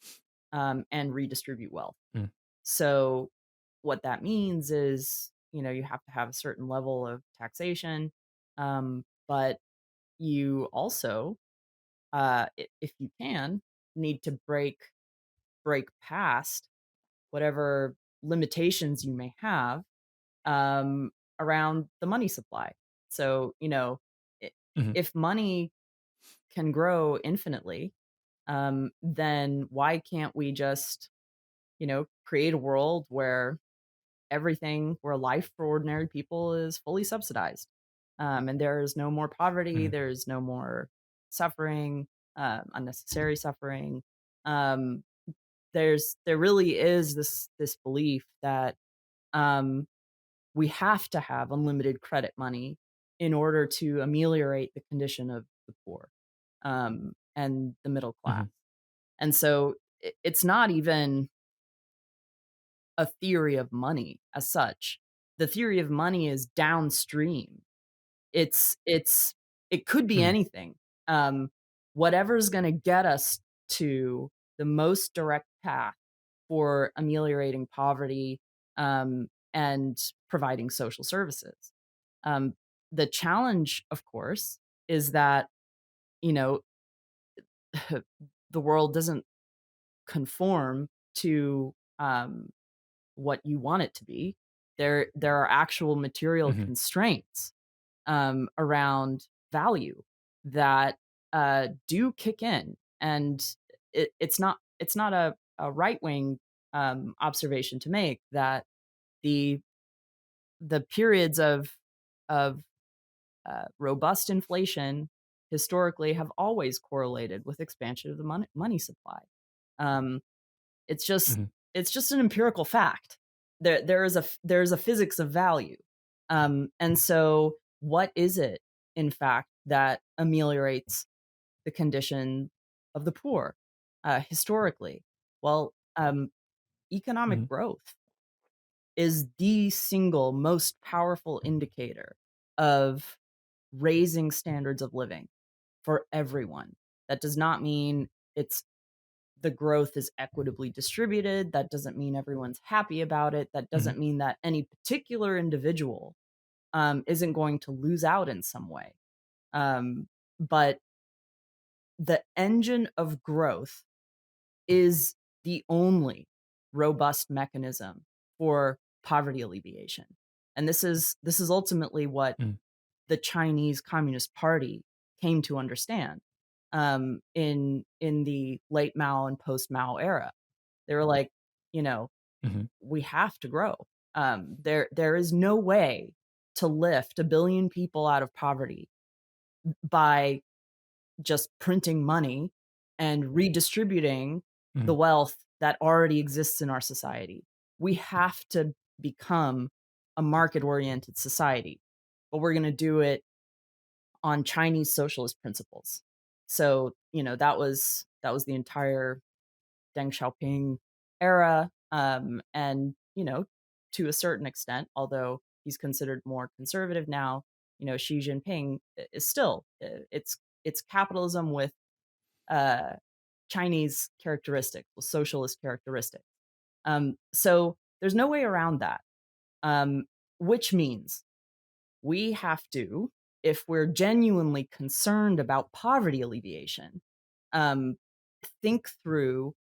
and redistribute wealth. Mm, So what that means is, you have to have a certain level of taxation, but you also, if you can, need to break past whatever limitations you may have, um, around the money supply. So, i- mhm, if money can grow infinitely, then why can't we just, create a world where life for ordinary people is fully subsidized, and there is no more poverty, mhm, there is no more suffering, unnecessary suffering. Um, there really is this belief that, um, we have to have unlimited credit money in order to ameliorate the condition of the poor, and the middle class. mhm, And so it's not even a theory of money as such. The theory of money is downstream. It's it could be mhm, anything. Um, Whatever's gonna get us to the most direct path for ameliorating poverty, and providing social services. Um, the challenge, of course, is that, you know, the world doesn't conform to, what you want it to be. There are actual material mhm, constraints, around value that, do kick in, and it's not a right wing, observation to make that the periods of robust inflation historically have always correlated with expansion of the money supply. Um, it's just mhm, it's just an empirical fact. There is a physics of value. And so what is it, in fact, that ameliorates the condition of the poor, historically? Well, economic mhm, growth is the single most powerful indicator of raising standards of living for everyone. That does not mean it's the growth is equitably distributed. That doesn't mean everyone's happy about it. That mhm, doesn't mean that any particular individual, isn't going to lose out in some way. But the engine of growth is the only robust mechanism for poverty alleviation. And this is ultimately what mhm, the Chinese Communist Party came to understand, in the late Mao and post Mao era. They were like, you know, mhm, we have to grow. There is no way to lift a billion people out of poverty by just printing money and redistributing the mhm, wealth that already exists in our society. We have to become a market oriented society, but we're going to do it on Chinese socialist principles. So, that was the entire Deng Xiaoping era, and, to a certain extent, although he's considered more conservative now, Xi Jinping is still, it's capitalism with, uh, Chinese characteristics, with socialist characteristics. So there's no way around that, um, which means we have to, if we're genuinely concerned about poverty alleviation, um, think through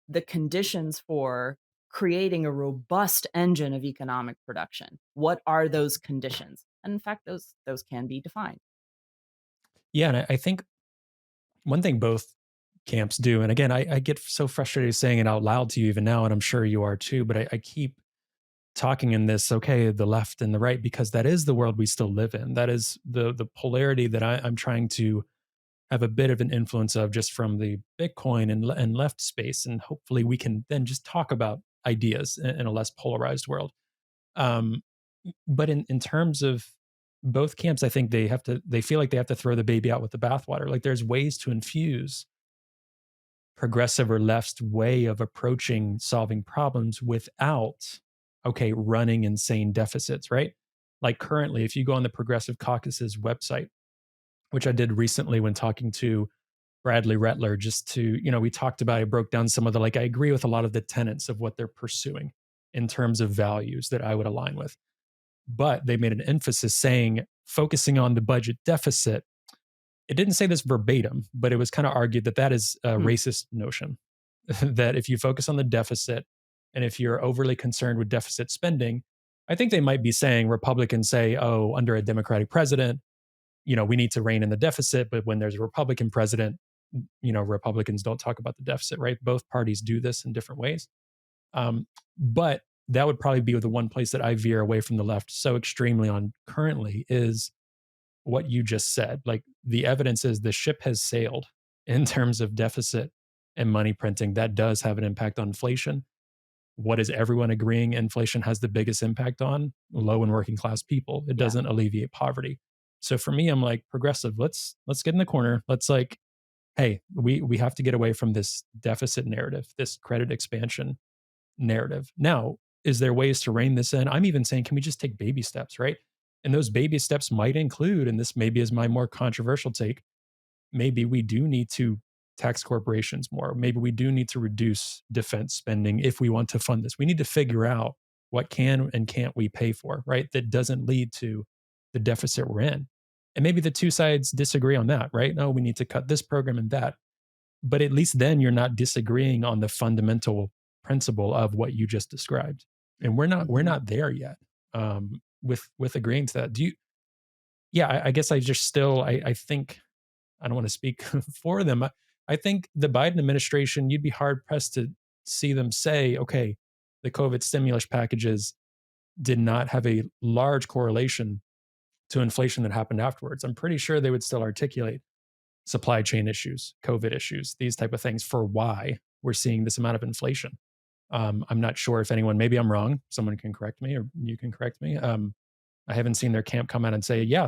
the conditions for creating a robust engine of economic production. What are those conditions? And in fact, those can be defined. yeah, and I think one thing both camps do. And again, I get so frustrated saying it out loud to you even now, and I'm sure you are too, but I keep talking in this, okay, the left and the right, because that is the world we still live in. That is the polarity that I'm trying to have a bit of an influence of, just from the Bitcoin and left space. And hopefully we can then just talk about ideas in a less polarized world. Um, but in terms of both camps, I think they feel like they have to throw the baby out with the bathwater. Like there's ways to infuse progressive or left's way of approaching solving problems without, okay, running insane deficits, right? Like currently, if you go on the Progressive Caucus's website, which I did recently when talking to Bradley Retler, just to, we talked about, I broke down some of the, like, I agree with a lot of the tenets of what they're pursuing in terms of values that I would align with. But they made an emphasis saying, focusing on the budget deficit. It didn't say this verbatim, but it was kind of argued that that is a Hmm. racist notion. That if you focus on the deficit and if you're overly concerned with deficit spending, I think they might be saying, Republicans say, oh, under a Democratic president, we need to rein in the deficit. But when there's a Republican president, Republicans don't talk about the deficit, right? Both parties do this in different ways. But that would probably be the one place that I veer away from the left so extremely on currently, is what you just said. Like the evidence is the ship has sailed in terms of deficit and money printing. That does have an impact on inflation. What is everyone agreeing inflation has the biggest impact on? Low and working class people. It Yeah. doesn't alleviate poverty. So for me, I'm like, progressive, let's get in the corner. Let's, like, hey, we have to get away from this deficit narrative, this credit expansion narrative. Now, is there ways to rein this in? I'm even saying, can we just take baby steps, right? And those baby steps might include, and this maybe is my more controversial take, maybe we do need to tax corporations more. Maybe we do need to reduce defense spending if we want to fund this. We need to figure out what can and can't we pay for, right? That doesn't lead to the deficit we're in. And maybe the two sides disagree on that, right? No, we need to cut this program and that. But at least then you're not disagreeing on the fundamental principle of what you just described. And we're Hmm. not there yet, with agreeing to that. Do you? Yeah, I guess I just still I think I don't want to speak for them. I think the Biden administration, you'd be hard pressed to see them say, okay, the COVID stimulus packages did not have a large correlation to inflation that happened afterwards. I'm pretty sure they would still articulate supply chain issues, COVID issues, these type of things for why we're seeing this amount of inflation. I'm not sure if anyone, maybe I'm wrong. Someone can correct me, or you can correct me. I haven't seen their camp come out and say, yeah,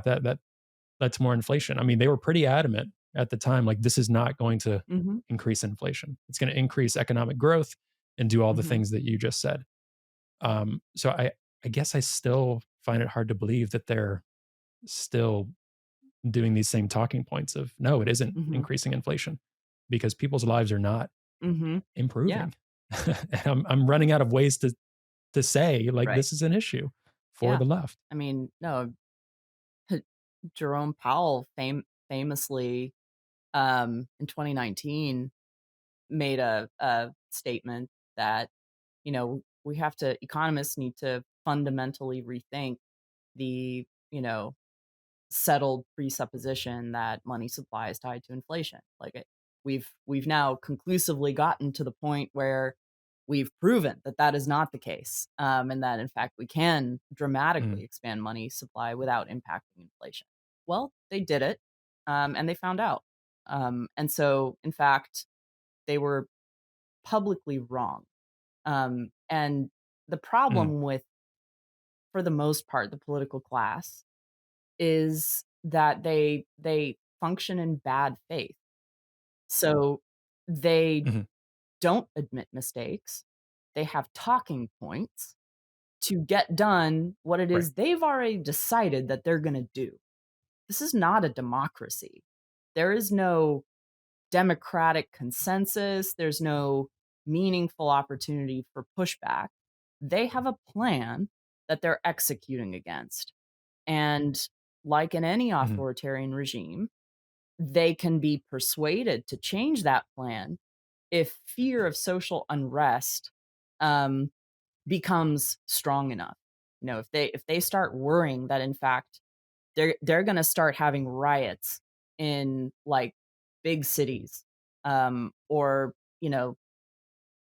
that's more inflation. I mean, they were pretty adamant at the time, like this is not going to Hmm. increase inflation. It's going to increase economic growth and do all the Hmm. things that you just said. So I guess I still find it hard to believe that they're still doing these same talking points of, no, it isn't Hmm. increasing inflation, because people's lives are not Hmm. Yeah. improving. And I'm running out of ways to say, like, Right. this is an issue for Yeah. the left. I mean, no, Jerome Powell famously, in 2019, made a statement that, we have to economists need to fundamentally rethink the, settled presupposition that money supply is tied to inflation. Like we've now conclusively gotten to the point where we've proven that that is not the case, and that in fact we can Mm, dramatically expand money supply without impacting inflation. Well, they did it, and they found out, and so in fact they were publicly wrong. And the mm, problem with, for the most part, the political class is that they function in bad faith. So they mhm, don't admit mistakes. They have talking points to get done what it right. is they've already decided that they're going to do. This is not a democracy. There is no democratic consensus. There's no meaningful opportunity for pushback. They have a plan that they're executing against. And like in any Mhm, authoritarian regime, they can be persuaded to change that plan if fear of social unrest, um, becomes strong enough. If they start worrying that in fact they're going to start having riots in like big cities, or,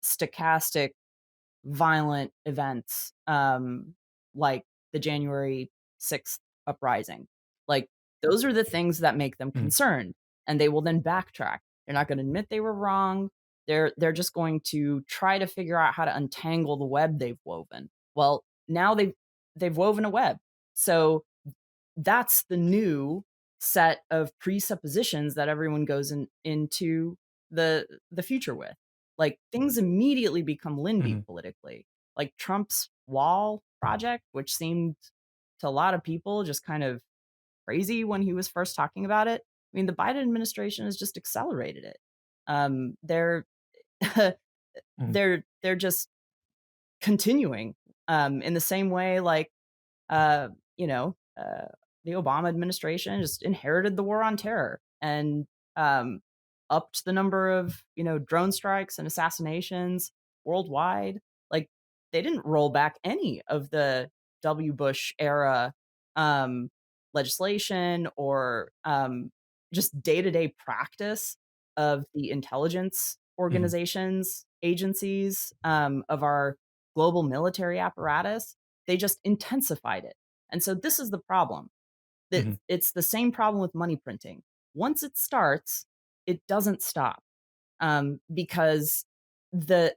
stochastic violent events, like the January 6th uprising. Like, those are the things that make them Mhm. concerned, and they will then backtrack. They're not gonna admit they were wrong. They're just going to try to figure out how to untangle the web they've woven. Well, now they've woven a web. So that's the new set of presuppositions that everyone goes into the future with. Like, things immediately become Lindy Mhm. politically. Like Trump's wall project, which seemed to a lot of people just kind of crazy when he was first talking about it. I mean, the Biden administration has just accelerated it. They're Mhm. they're just continuing in the same way like uh, you know, uh, the Obama administration just inherited the war on terror and um, upped the number of drone strikes and assassinations worldwide. Like, they didn't roll back any of the W. Bush era um, legislation or just day to day practice of the intelligence Mhm. organizations, agencies of our global military apparatus. They just intensified it. And so this is the problem. That Mhm. it's the same problem with money printing. Once it starts, it doesn't stop. Because the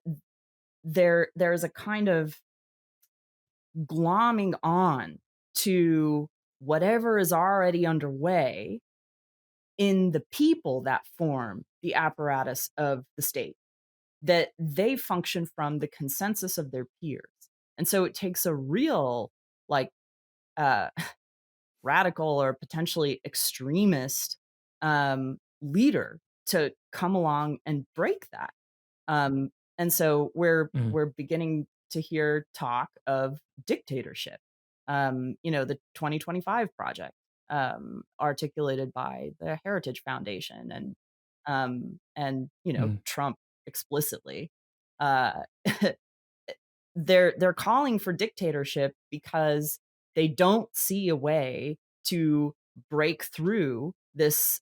there's a kind of glomming on to whatever is already underway in the people that form the apparatus of the state, that they function from the consensus of their peers. And so it takes a real like uh radical or potentially extremist leader to come along and break that. Um, and so Mhm. we're beginning to hear talk of dictatorship. The 2025 project, articulated by the Heritage Foundation and Mhm. Trump explicitly. Uh, they're calling for dictatorship because they don't see a way to break through this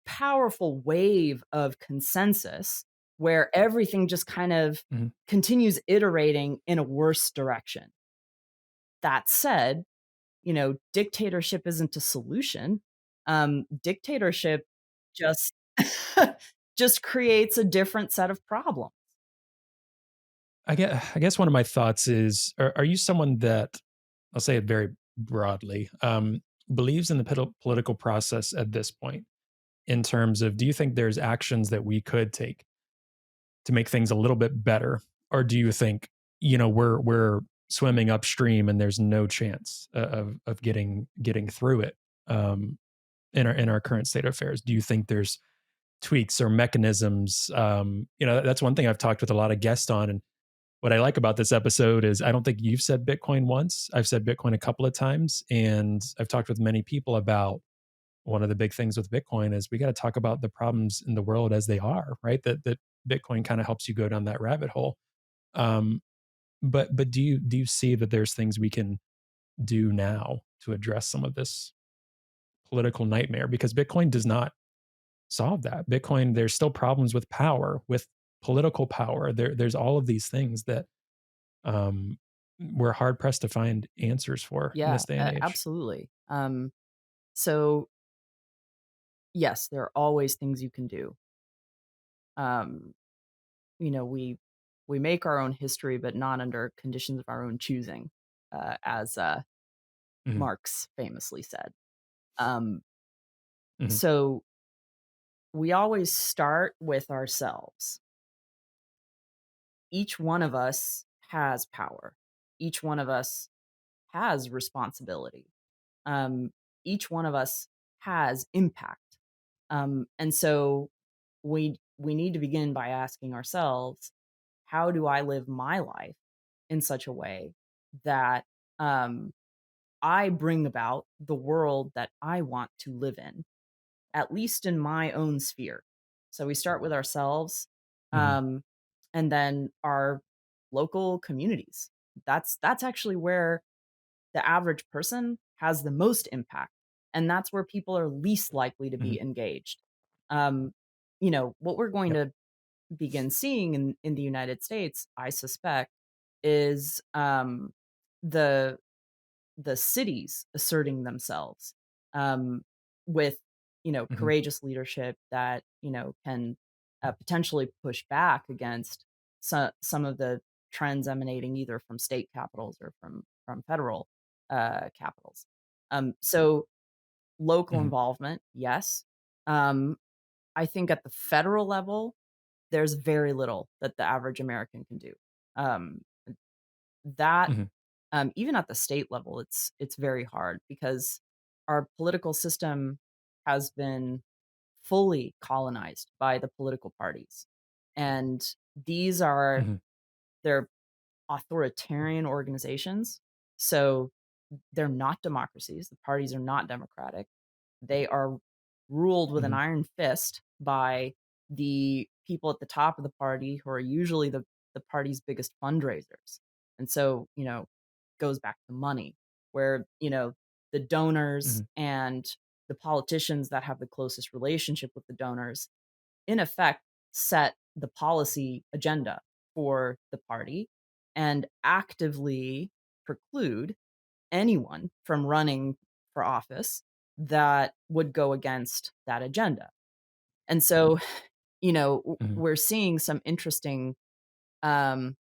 powerful wave of consensus where everything just kind of Mhm. continues iterating in a worse direction. That said, dictatorship isn't a solution. Dictatorship just just creates a different set of problems. I guess one of my thoughts is, are you someone that, I'll say it very broadly, believes in the political process at this point? In terms of, do you think there's actions that we could take to make things a little bit better, or do you think we're swimming upstream and there's no chance of getting through it, in our current state of affairs? Do you think there's tweaks or mechanisms? That's one thing I've talked with a lot of guests on, and what I like about this episode is I don't think you've said Bitcoin once. I've said Bitcoin a couple of times, and I've talked with many people about one of the big things with Bitcoin is we got to talk about the problems in the world as they are, right? That Bitcoin kind of helps you go down that rabbit hole. Um, but do you see that there's things we can do now to address some of this political nightmare? Because Bitcoin does not solve that. Bitcoin, there's still problems with power, with political power. There's all of these things that um, we're hard pressed to find answers for in Yeah, this day and age. absolutely. So yes, there are always things you can do. Um, we make our own history, but not under conditions of our own choosing, as Mhm. Marx famously said. Um, Mhm. so we always start with ourselves. Each one of us has power. Each one of us has responsibility. Um, each one of us has impact. And so we need to begin by asking ourselves, how do I live my life in such a way that um, I bring about the world that I want to live in, at least in my own sphere. So we start with ourselves, Mhm. um, and then our local communities. That's actually where the average person has the most impact, and that's where people are least likely to Mhm. be engaged. Um, what we're going Yep. to begin seeing in the United States, I suspect, is the the cities asserting themselves um, with Hmm. courageous leadership that can potentially push back against some of the trends emanating either from state capitals or from federal capitals. So local Hmm. involvement, yes. Um, I think at the federal level, there's very little that the average American can do. Um, that Hmm. even at the state level, it's very hard because our political system has been fully colonized by the political parties, and these are Hmm. they're authoritarian organizations. So they're not democracies. The parties are not democratic. They are ruled with an Hmm. iron fist by the people at the top of the party who are usually the party's biggest fundraisers. And so, goes back to money where, the donors Hmm. and the politicians that have the closest relationship with the donors in effect set the policy agenda for the party and actively preclude anyone from running for office that would go against that agenda. And so, Hmm. we're seeing some interesting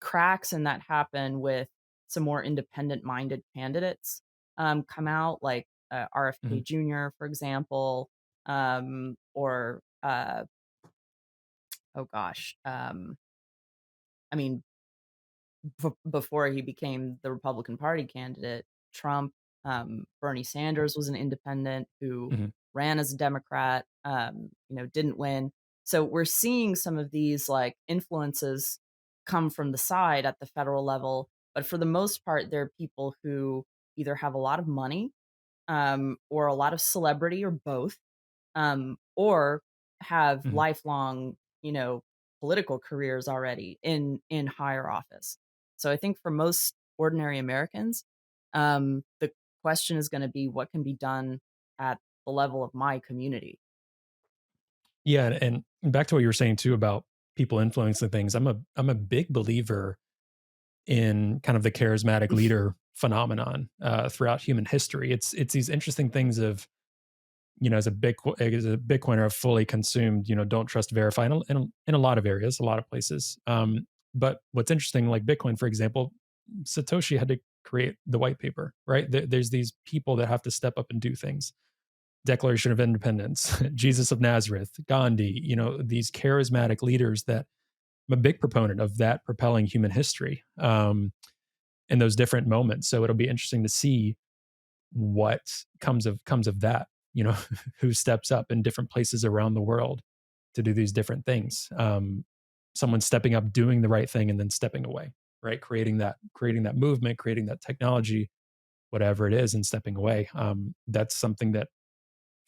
cracks in that happen with some more independent minded candidates come out, like Hmm. RFK Jr., for example, or oh gosh, I mean, before he became the Republican Party candidate, Trump, Bernie Sanders was an independent who Hmm. ran as a Democrat, didn't win. So we're seeing some of these like influences come from the side at the federal level, but for the most part, they're people who either have a lot of money or a lot of celebrity or both, or have Hmm. lifelong, political careers already in higher office. So I think for most ordinary Americans, the question is going to be what can be done at the level of my community. Yeah, and back to what you were saying too about people influencing things. I'm a big believer in kind of the charismatic leader phenomenon throughout human history. It's these interesting things of as a Bitcoiner, I've fully consumed don't trust, verify in a lot of areas, a lot of places. But what's interesting, like Bitcoin, for example, Satoshi had to create the white paper, right? There's these people that have to step up and do things. Declaration of Independence, Jesus of Nazareth, Gandhi, these charismatic leaders that I'm a big proponent of that propelling human history in those different moments. So it'll be interesting to see what comes of that. Who steps up in different places around the world to do these different things. Someone stepping up, doing the right thing, and then stepping away, right? Creating that movement, creating that technology, whatever it is, and stepping away. That's something that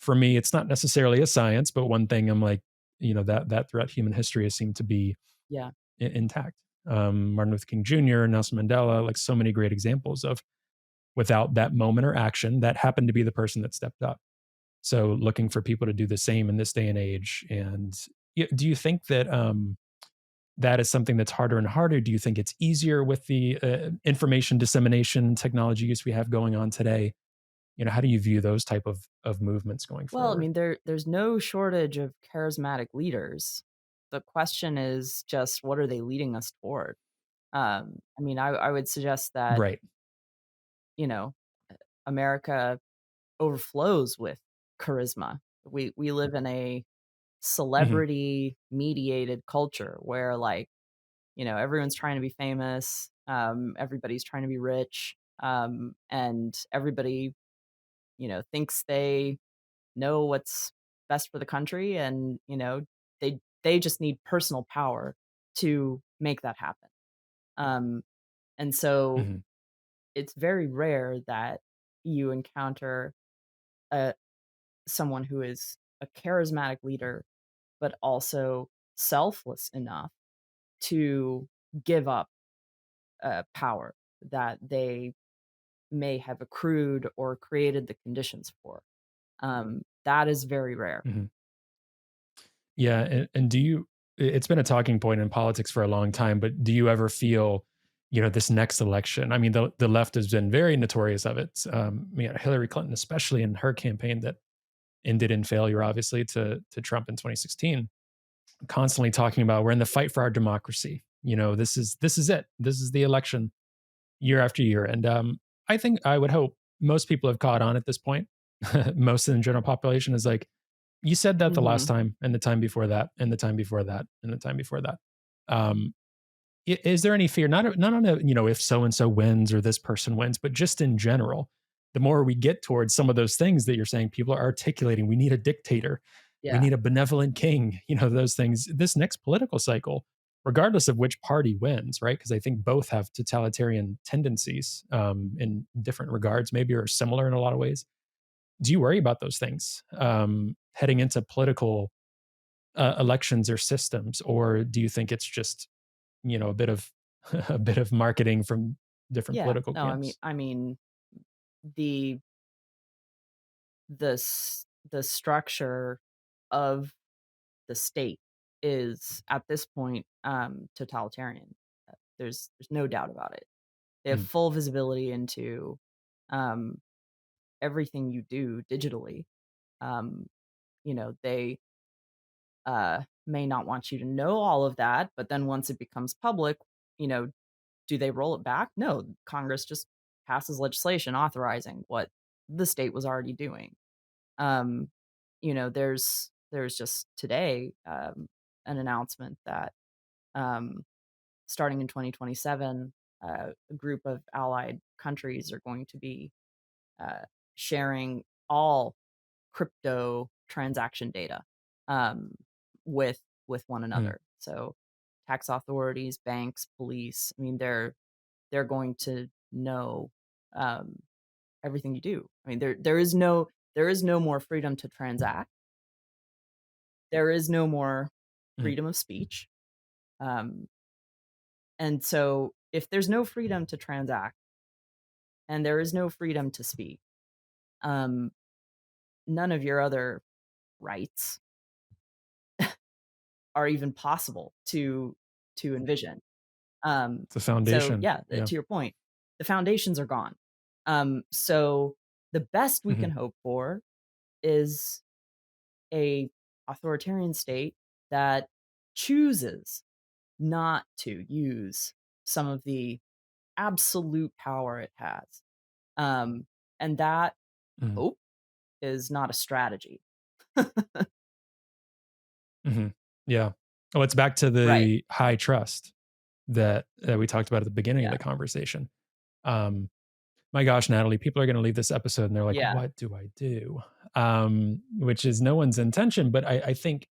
for me, it's not necessarily a science, but one thing I'm like, that throughout human history has seemed to be Yeah. intact. Martin Luther King Jr., Nelson Mandela, like so many great examples of without that moment or action, that happened to be the person that stepped up. So looking for people to do the same in this day and age. And do you think that that is something that's harder and harder? Do you think it's easier with the information dissemination technology use we have going on today? How do you view those type of movements going Well, I forward? mean, there's no shortage of charismatic leaders. The question is just what are they leading us toward? I mean, I would suggest that, Right. you know, America overflows with charisma. We live in a Hmm. celebrity mediated culture where like, everyone's trying to be famous, everybody's trying to be rich, and everybody, thinks they know what's best for the country and, they just need personal power to make that happen. Um, and so Hmm. it's very rare that you encounter a someone who is a charismatic leader, but also selfless enough to give up power that they may have accrued or created the conditions for. That is very rare. Hmm. Yeah, and do you it's been a talking point in politics for a long time, but do you ever feel, this next election, I mean, the left has been very notorious of it. Hillary Clinton, especially in her campaign that ended in failure, obviously, to Trump in 2016, constantly talking about we're in the fight for our democracy. This is it. This is the election year after year. And I think I would hope most people have caught on at this point. Most of the general population is like, you said that the last Mhm. time, and the time before that, and the time before that, and the time before that. Um, is there any fear, not on a, if so and so wins or this person wins, but just in general, the more we get towards some of those things that you're saying, people are articulating, we need a dictator, we Yeah. need a benevolent king, those things, this next political cycle, regardless of which party wins, right? Because I think both have totalitarian tendencies, in different regards, maybe are similar in a lot of ways. Do you worry about those things, heading into political elections or systems, or do you think it's just, a bit of a bit of marketing from different Yeah. political No, I mean camps? I mean, the the structure of the state is, at this point, totalitarian. There's no doubt about it. They have Mm, full visibility into, um, everything you do digitally. Um, they, may not want you to know all of that, but then once it becomes public, you know, do they roll it back? No, Congress just passes legislation authorizing what the state was already doing. Um, there's just today, an announcement that, um, starting in 2027, a group of allied countries are going to be, uh, sharing all crypto transaction data, um, with one mm, another. So tax authorities, banks, police, I mean, they're going to know, um, everything you do. I mean, there is no more freedom to transact. There is no more mm, freedom of speech. Um, and so if there's no freedom to transact and there is no freedom to speak, um, none of your other rights are even possible to envision. it's a So foundation. yeah, Yeah. to your point, the foundations are gone. So the best we Mhm, can hope for is a authoritarian state that chooses not to use some of the absolute power it has. Um, and that mhm, hope is not a strategy. mhm. Yeah. Oh, it's back to Right. the high trust that we talked about at the beginning of Yeah. the conversation. Um, my gosh, Natalie, people are gonna leave this episode and they're like, Yeah. "What do I do?" Which is no one's intention, but I think,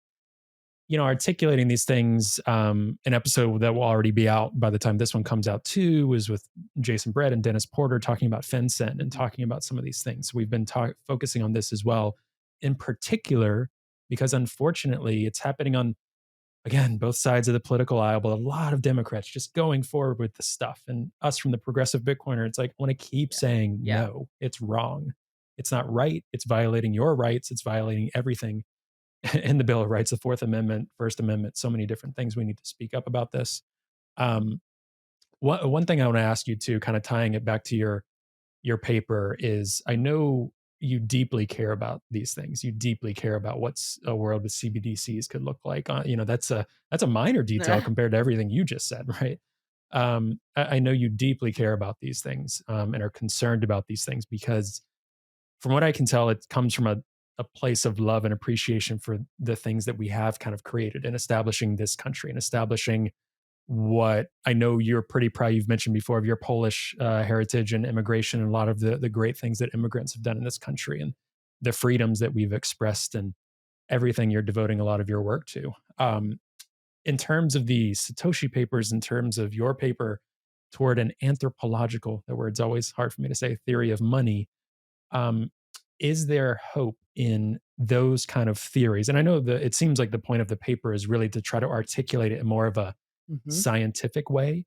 articulating these things, an episode that will already be out by the time this one comes out too is with Jason Brett and Dennis Porter talking about FinCEN and Mhm. talking about some of these things. We've been focusing on this as well, in particular, because unfortunately it's happening on, again, both sides of the political aisle, but a lot of Democrats just going forward with this stuff. And us from the progressive Bitcoiner, it's like, I want to keep Yeah. saying, Yeah. no, it's wrong. It's not right. It's violating your rights. It's violating everything in the Bill of Rights, the Fourth Amendment, First Amendment, so many different things. We need to speak up about this. Um, one thing I want to ask you too, kind of tying it back to your paper, is I know you deeply care about these things. You deeply care about what's a world with CBDCs could look like. That's a minor detail compared to everything you just said, right? I know you deeply care about these things, and are concerned about these things because, from what I can tell, it comes from a place of love and appreciation for the things that we have kind of created in establishing this country and establishing what I know you're pretty proud. You've mentioned before of your Polish heritage and immigration and a lot of the great things that immigrants have done in this country and the freedoms that we've expressed and everything you're devoting a lot of your work to. In terms of the Satoshi papers, in terms of your paper toward an anthropological, the word's always hard for me to say, theory of money, um, is there hope in those kind of theories? And I know that it seems like the point of the paper is really to try to articulate it in more of a Mhm. scientific way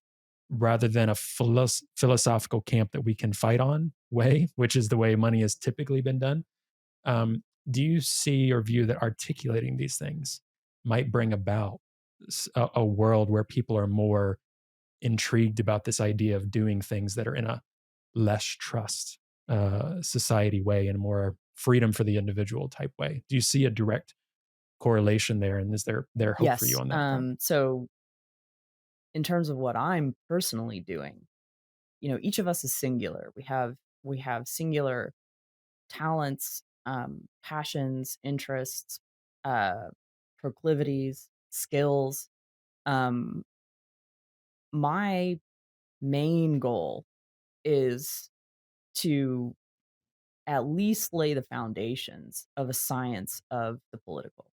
rather than a philosophical camp that we can fight on way, which is the way money has typically been done. Do you see or view that articulating these things might bring about a world where people are more intrigued about this idea of doing things that are in a less trust society way and more freedom for the individual type way. Do you see a direct correlation there? And is there hope for you Yes. on that front? So in terms of what I'm personally doing, each of us is singular. We have singular talents, passions, interests, uh, proclivities, skills. Um, my main goal is to at least lay the foundations of a science of the political.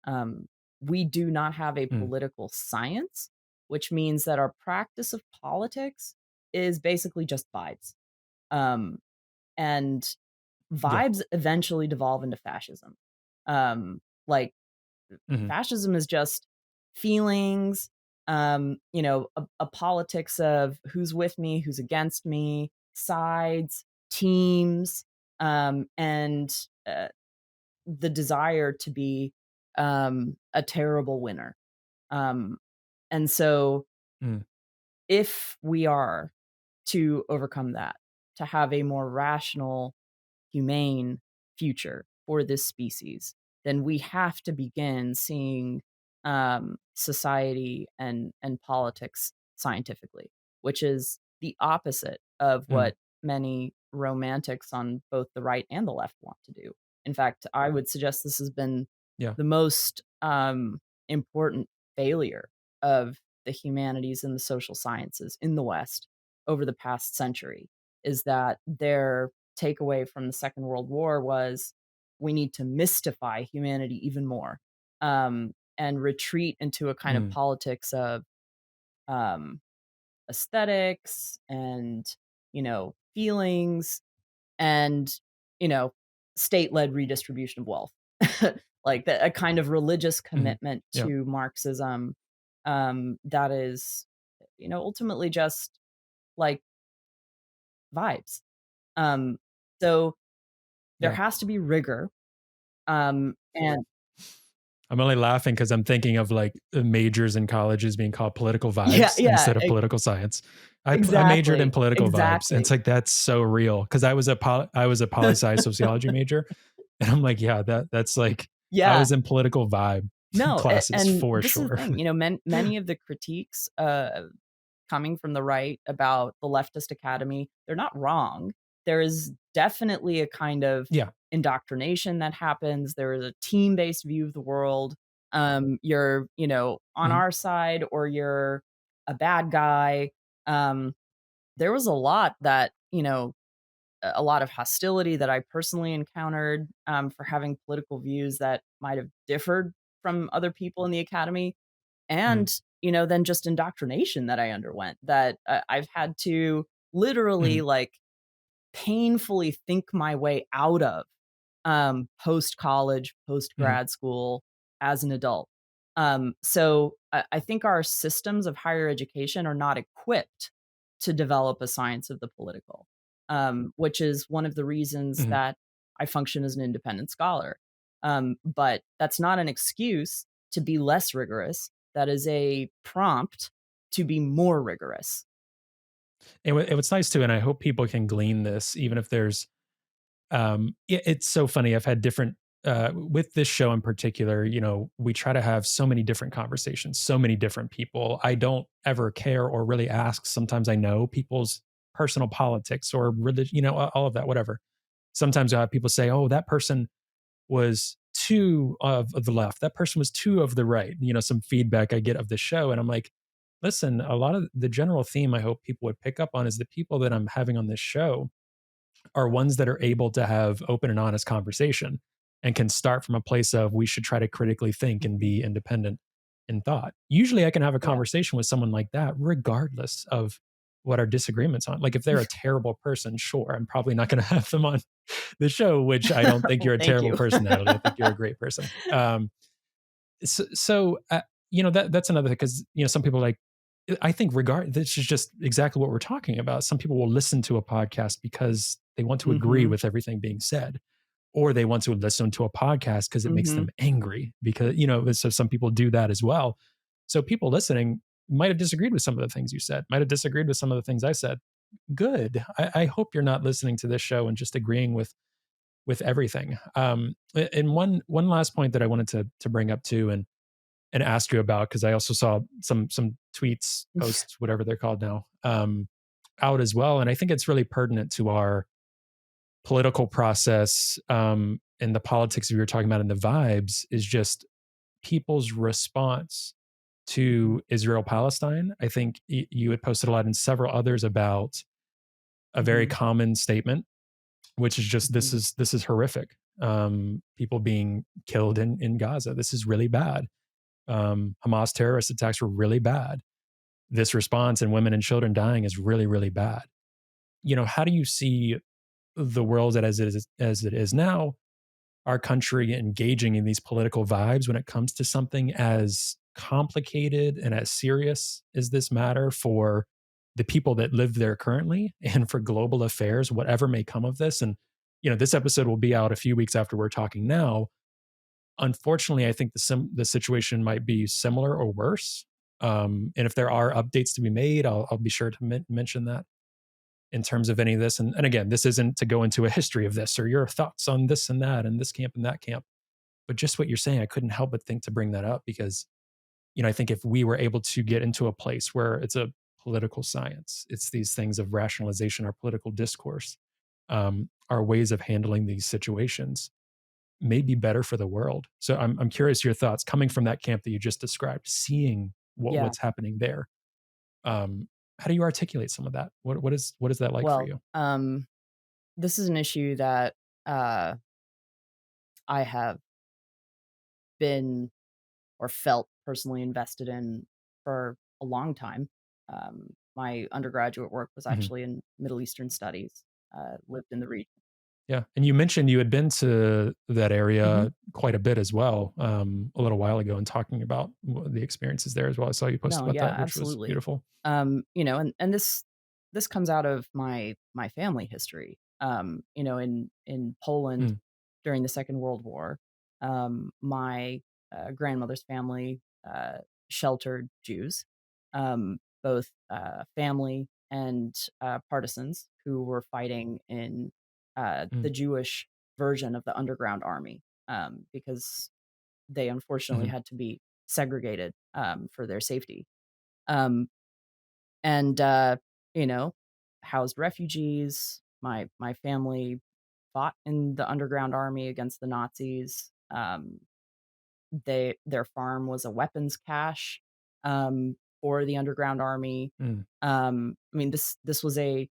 Um, we do not have a Mm, political science, which means that our practice of politics is basically just vibes. Um, and yeah. vibes eventually devolve into fascism. Like Hmm. fascism is just feelings, a politics of who's with me, who's against me, sides, teams, and the desire to be a terrible winner. Um, and so, Mm, if we are to overcome that, to have a more rational, humane future for this species, then we have to begin seeing society and politics scientifically, which is the opposite of mm, what many romantics on both the right and the left want to do. In fact, I would suggest this has been yeah. the most important failure of the humanities and the social sciences in the West over the past century is that their takeaway from the Second World War was we need to mystify humanity even more, and retreat into a kind of Mm, politics of um, aesthetics and feelings and you know state-led redistribution of wealth, like a kind of religious mhm, commitment yeah. to Marxism, that is ultimately just like vibes. Um, so there Yeah. has to be rigor. And I'm only laughing because I'm thinking of like the majors in colleges being called political yeah, vibes yeah, instead of political science. I majored in exactly, political vibes, and it's exactly. like that's so real because I was a poli sci sociology major, and I'm like, yeah, that's like I Yeah, was in political vibe no, classes and for this is the sure. thing, many of the critiques, coming from the right about the leftist academy, they're not wrong. There is definitely a kind of Yeah. indoctrination that happens. There is a team-based view of the world. You're, on Mhm, our side or you're a bad guy. Um, there was a lot that, a lot of hostility that I personally encountered, for having political views that might have differed from other people in the academy. mhm, And, then just indoctrination that I underwent that I've had to literally mhm, like painfully think my way out of, post college, post mhm, grad school as an adult. So I think our systems of higher education are not equipped to develop a science of the political, which is one of the reasons mhm. that I function as an independent scholar. But that's not an excuse to be less rigorous. That is a prompt to be more rigorous. And what's nice too, and I hope people can glean this, even if there's it's so funny. I've had different with this show in particular, we try to have so many different conversations, so many different people. I don't ever care or really ask. Sometimes I know people's personal politics or religion, all of that, whatever. Sometimes I have people say, "Oh, that person was too of the left. That person was too of the right." Some feedback I get of the show, and I'm like, listen, a lot of the general theme I hope people would pick up on is the people that I'm having on this show are ones that are able to have open and honest conversation and can start from a place of we should try to critically think and Mhm. be independent in thought. Usually I can have a Yeah. conversation with someone like that regardless of what our disagreements on. Like if they're a terrible person, sure, I'm probably not going to have them on the show, which I don't think Well, you're a thank terrible you. person, Natalie. I think you're a great person. That's another thing because some people like I think regard this is just exactly what we're talking about. Some people will listen to a podcast because they want to agree Mhm. with everything being said, or they want to listen to a podcast because it makes Mhm. them angry because, you know, so some people do that as well. So people listening might have disagreed with some of the things you said, might have disagreed with some of the things I said. Good. I hope you're not listening to this show and just agreeing with everything. And one last point that I wanted to bring up too, and ask you about, because I also saw some tweets, posts, whatever they're called now, out as well, and I think it's really pertinent to our political process, and the politics we were talking about and the vibes is just people's response Mhm. to Israel Palestine. I think you had posted a lot and several others about a very Mhm. common statement, which is just Mhm. this is horrific. People being killed in Gaza. This is really bad. Hamas terrorist attacks were really bad. This response and women and children dying is really, really bad. You know, how do you see the world as it is now, our country engaging in these political vibes when it comes to something as complicated and as serious as this matter for the people that live there currently and for global affairs, whatever may come of this? And, you know, this episode will be out a few weeks after we're talking now. Unfortunately, I think the situation might be similar or worse. And if there are updates to be made, I'll be sure to mention that in terms of any of this. And again, this isn't to go into a history of this or your thoughts on this and that and this camp and that camp, but just what you're saying, I couldn't help but think to bring that up because, you know, I think if we were able to get into a place where it's a political science, it's these things of rationalization, our political discourse, our ways of handling these situations may be better for the world. So I'm curious your thoughts coming from that camp that you just described, seeing Yeah. what's happening there. How do you articulate some of that? What is that like for Well, you? this is an issue that uh, I have been or felt personally invested in for a long time. My undergraduate work was Mhm. actually in Middle Eastern studies. Lived in the region. Yeah, and you mentioned you had been to that Mhm. area quite a bit as well, a little while ago, and talking about the experiences there as well. I saw you post No, about yeah, that, which was absolutely. beautiful. You know, and this comes out of my family history. You know, in Poland Mm, during the Second World War, my grandmother's family sheltered Jews, both family and partisans who were fighting in mm, the Jewish version of the Underground Army, because they unfortunately mhm, had to be segregated for their safety. Um, and you know, housed refugees. My family fought in the underground army against the Nazis. Their farm was a weapons cache for the underground army. mm, I mean, this was a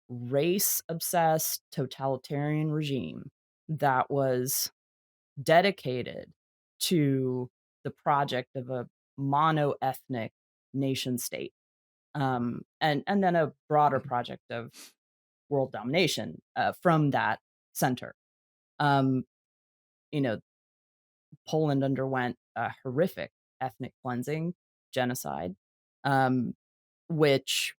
race obsessed totalitarian regime that was dedicated to the project of a mono ethnic nation state, and then a broader mhm, project of world domination from that center. Um, you know, Poland underwent a horrific ethnic cleansing, genocide, um, which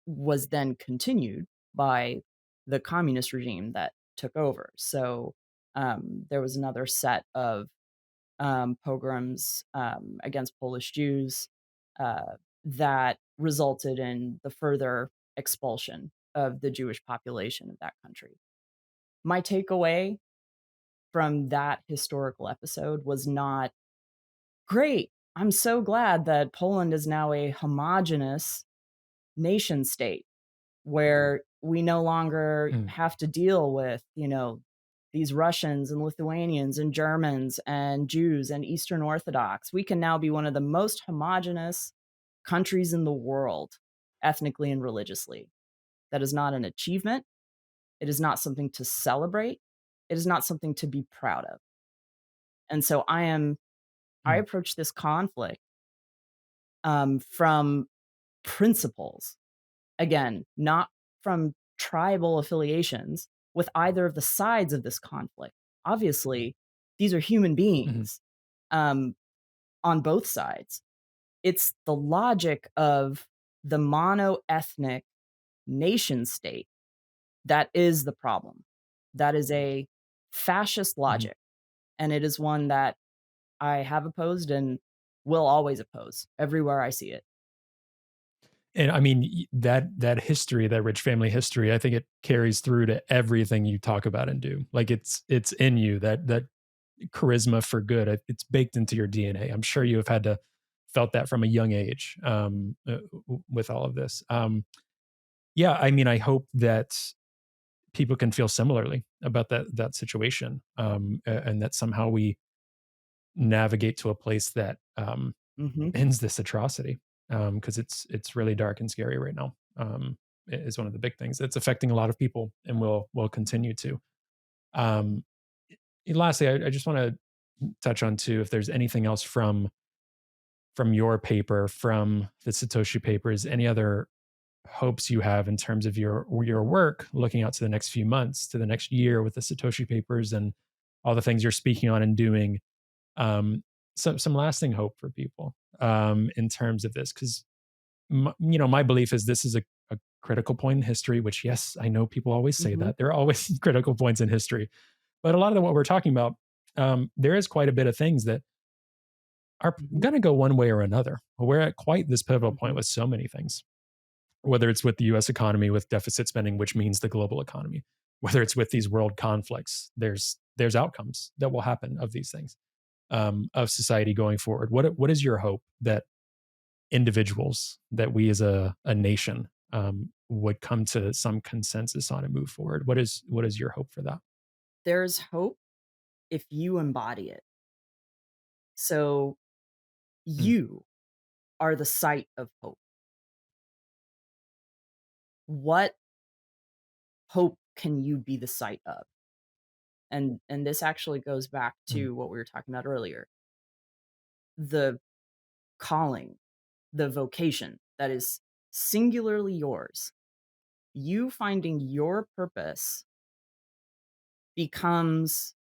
was then continued by the communist regime that took over. So there was another set of pogroms against Polish Jews that resulted in the further expulsion of the Jewish population of that country. My takeaway from that historical episode was not great. I'm so glad that Poland is now a homogenous nation state where we no longer mm, have to deal with, you know, these Russians and Lithuanians and Germans and Jews and Eastern Orthodox. We can now be one of the most homogenous countries in the world, ethnically and religiously. That is not an achievement. It is not something to celebrate. It is not something to be proud of. And so I mm, approach this conflict from principles. Again, not from tribal affiliations with either of the sides of this conflict. Obviously, these are human mhm, beings um, on both sides. It's the logic of the mono ethnic nation state that is the problem. That is a fascist Mhm. logic, and it is one that I have opposed and will always oppose everywhere I see it. And I mean, that history, that rich family history, I think it carries through to everything you talk about and do. Like it's in you, that charisma for good. It's baked into your DNA. I'm sure you have had to felt that from a young age, with all of this. Yeah, I mean, I hope that people can feel similarly about that situation, and that somehow we navigate to a place that Mhm, ends this atrocity, because it's really dark and scary right now. Is one of the big things that's affecting a lot of people, and will continue to. Um, and lastly, I just want to touch on too, if there's anything else from your paper, from the Satoshi papers, any other hopes you have in terms of your work, looking out to the next few months, to the next year with the Satoshi papers and all the things you're speaking on and doing. Some lasting hope for people, in terms of this, because my belief is this is a critical point in history. Which, yes, I know people always say mhm, that there are always critical points in history, but a lot of what we're talking about, there is quite a bit of things that are mhm, going to go one way or another. We're at quite this pivotal point mhm. with so many things, whether it's with the US economy with deficit spending, which means the global economy, whether it's with these world conflicts, there's outcomes that will happen of these things, of society going forward. What is your hope that individuals, that we as a nation, would come to some consensus on and move forward? What is your hope for that? There's hope if you embody it. So Mm, you are the site of hope. What hope can you be the site of? And this actually goes back mm, to what we were talking about earlier. The calling, the vocation that is singularly yours. You finding your purpose becomes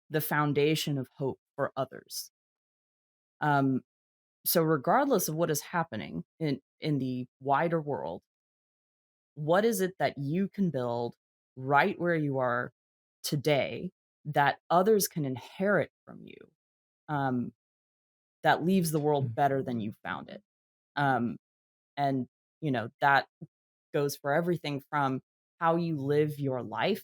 the foundation of hope for others. Um, so regardless of what is happening in the wider world, what is it that you can build right where you are today that others can inherit from you, um, that leaves the world mm, better than you found it? Um, and that goes for everything from how you live your life,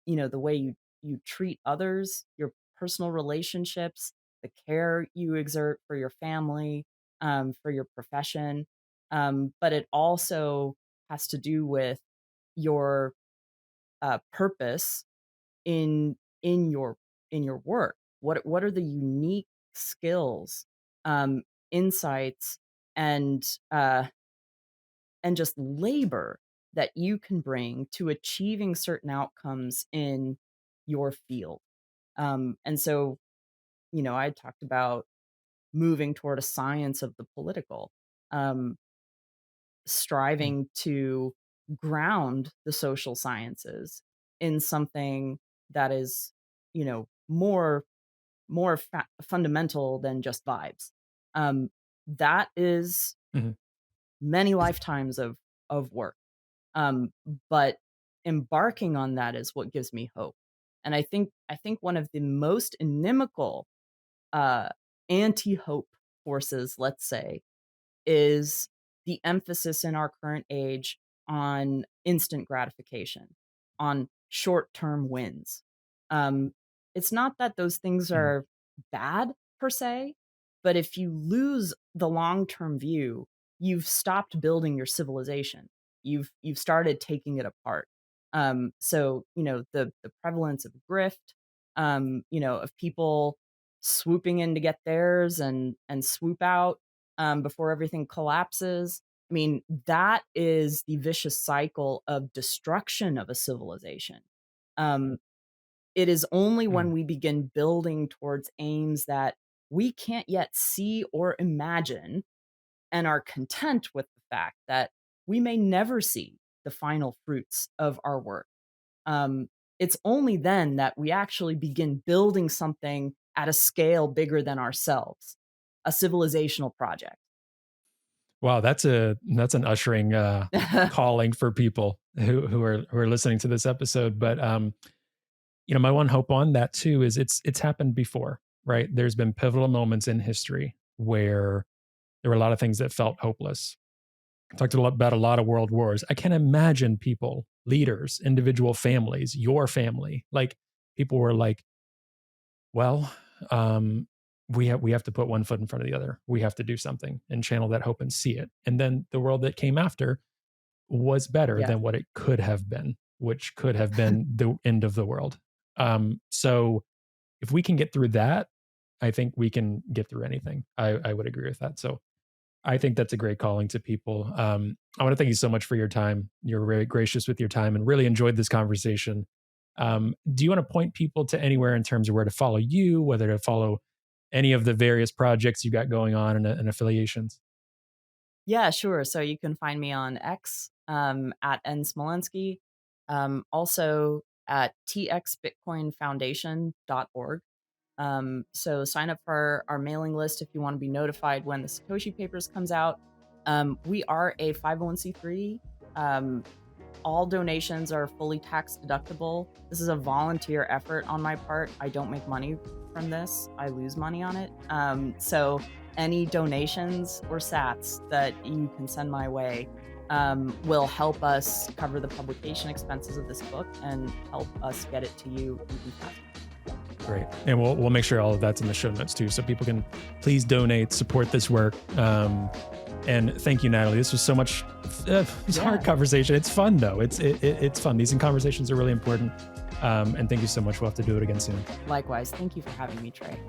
the way you treat others, your personal relationships, the care you exert for your family, for your profession. But it also has to do with your purpose in your work. What are the unique skills, um, insights, and uh, and just labor that you can bring to achieving certain outcomes in your field. And so, I talked about moving toward a science of the political, um, mm, striving to ground the social sciences in something that is, more fundamental than just vibes. That is mhm. many lifetimes of work. Um, but embarking on that is what gives me hope. And I think one of the most inimical uh, anti-hope forces, let's say, is the emphasis in our current age on instant gratification, on short-term wins. Um, it's not that those things Mm. are bad per se, but if you lose the long-term view, you've stopped building your civilization. You've started taking it apart. So the prevalence of grift, of people swooping in to get theirs and swoop out before everything collapses. I mean, that is the vicious cycle of destruction of a civilization. Um, it is only when Mm. we begin building towards aims that we can't yet see or imagine and are content with the fact that we may never see the final fruits of our work. Um, it's only then that we actually begin building something at a scale bigger than ourselves, a civilizational project. Wow, that's an ushering, calling for people who are listening to this episode. But my one hope on that too is it's happened before, right? There's been pivotal moments in history where there were a lot of things that felt hopeless. I talked a lot about a lot of world wars. I can imagine people, leaders, individual families, your family, like people were like, well, um, we have to put one foot in front of the other. We have to do something and channel that hope and see it. And then the world that came after was better Yes. than what it could have been, which could have been the end of the world. So if we can get through that, I think we can get through anything. I would agree with that. So I think that's a great calling to people. I want to thank you so much for your time. You're very gracious with your time and really enjoyed this conversation. Do you want to point people to anywhere in terms of where to follow you, whether to follow any of the various projects you got going on and affiliations? Yeah, sure. So you can find me on X at nsmolensky, also at txbitcoinfoundation.org. So sign up for our mailing list if you want to be notified when the Satoshi Papers comes out. We are a 501c3. Um, all donations are fully tax deductible. This is a volunteer effort on my part. I don't make money from this. I lose money on it. So any donations or sats that you can send my way will help us cover the publication expenses of this book and help us get it to you even faster. Great. And we'll make sure all of that's in the show notes too. So people can please donate, support this work. And thank you, Natalie. This was so much, it's a hard conversation. It's fun though. It's fun. These conversations are really important. And thank you so much. We'll have to do it again soon. Likewise. Thank you for having me, Trey.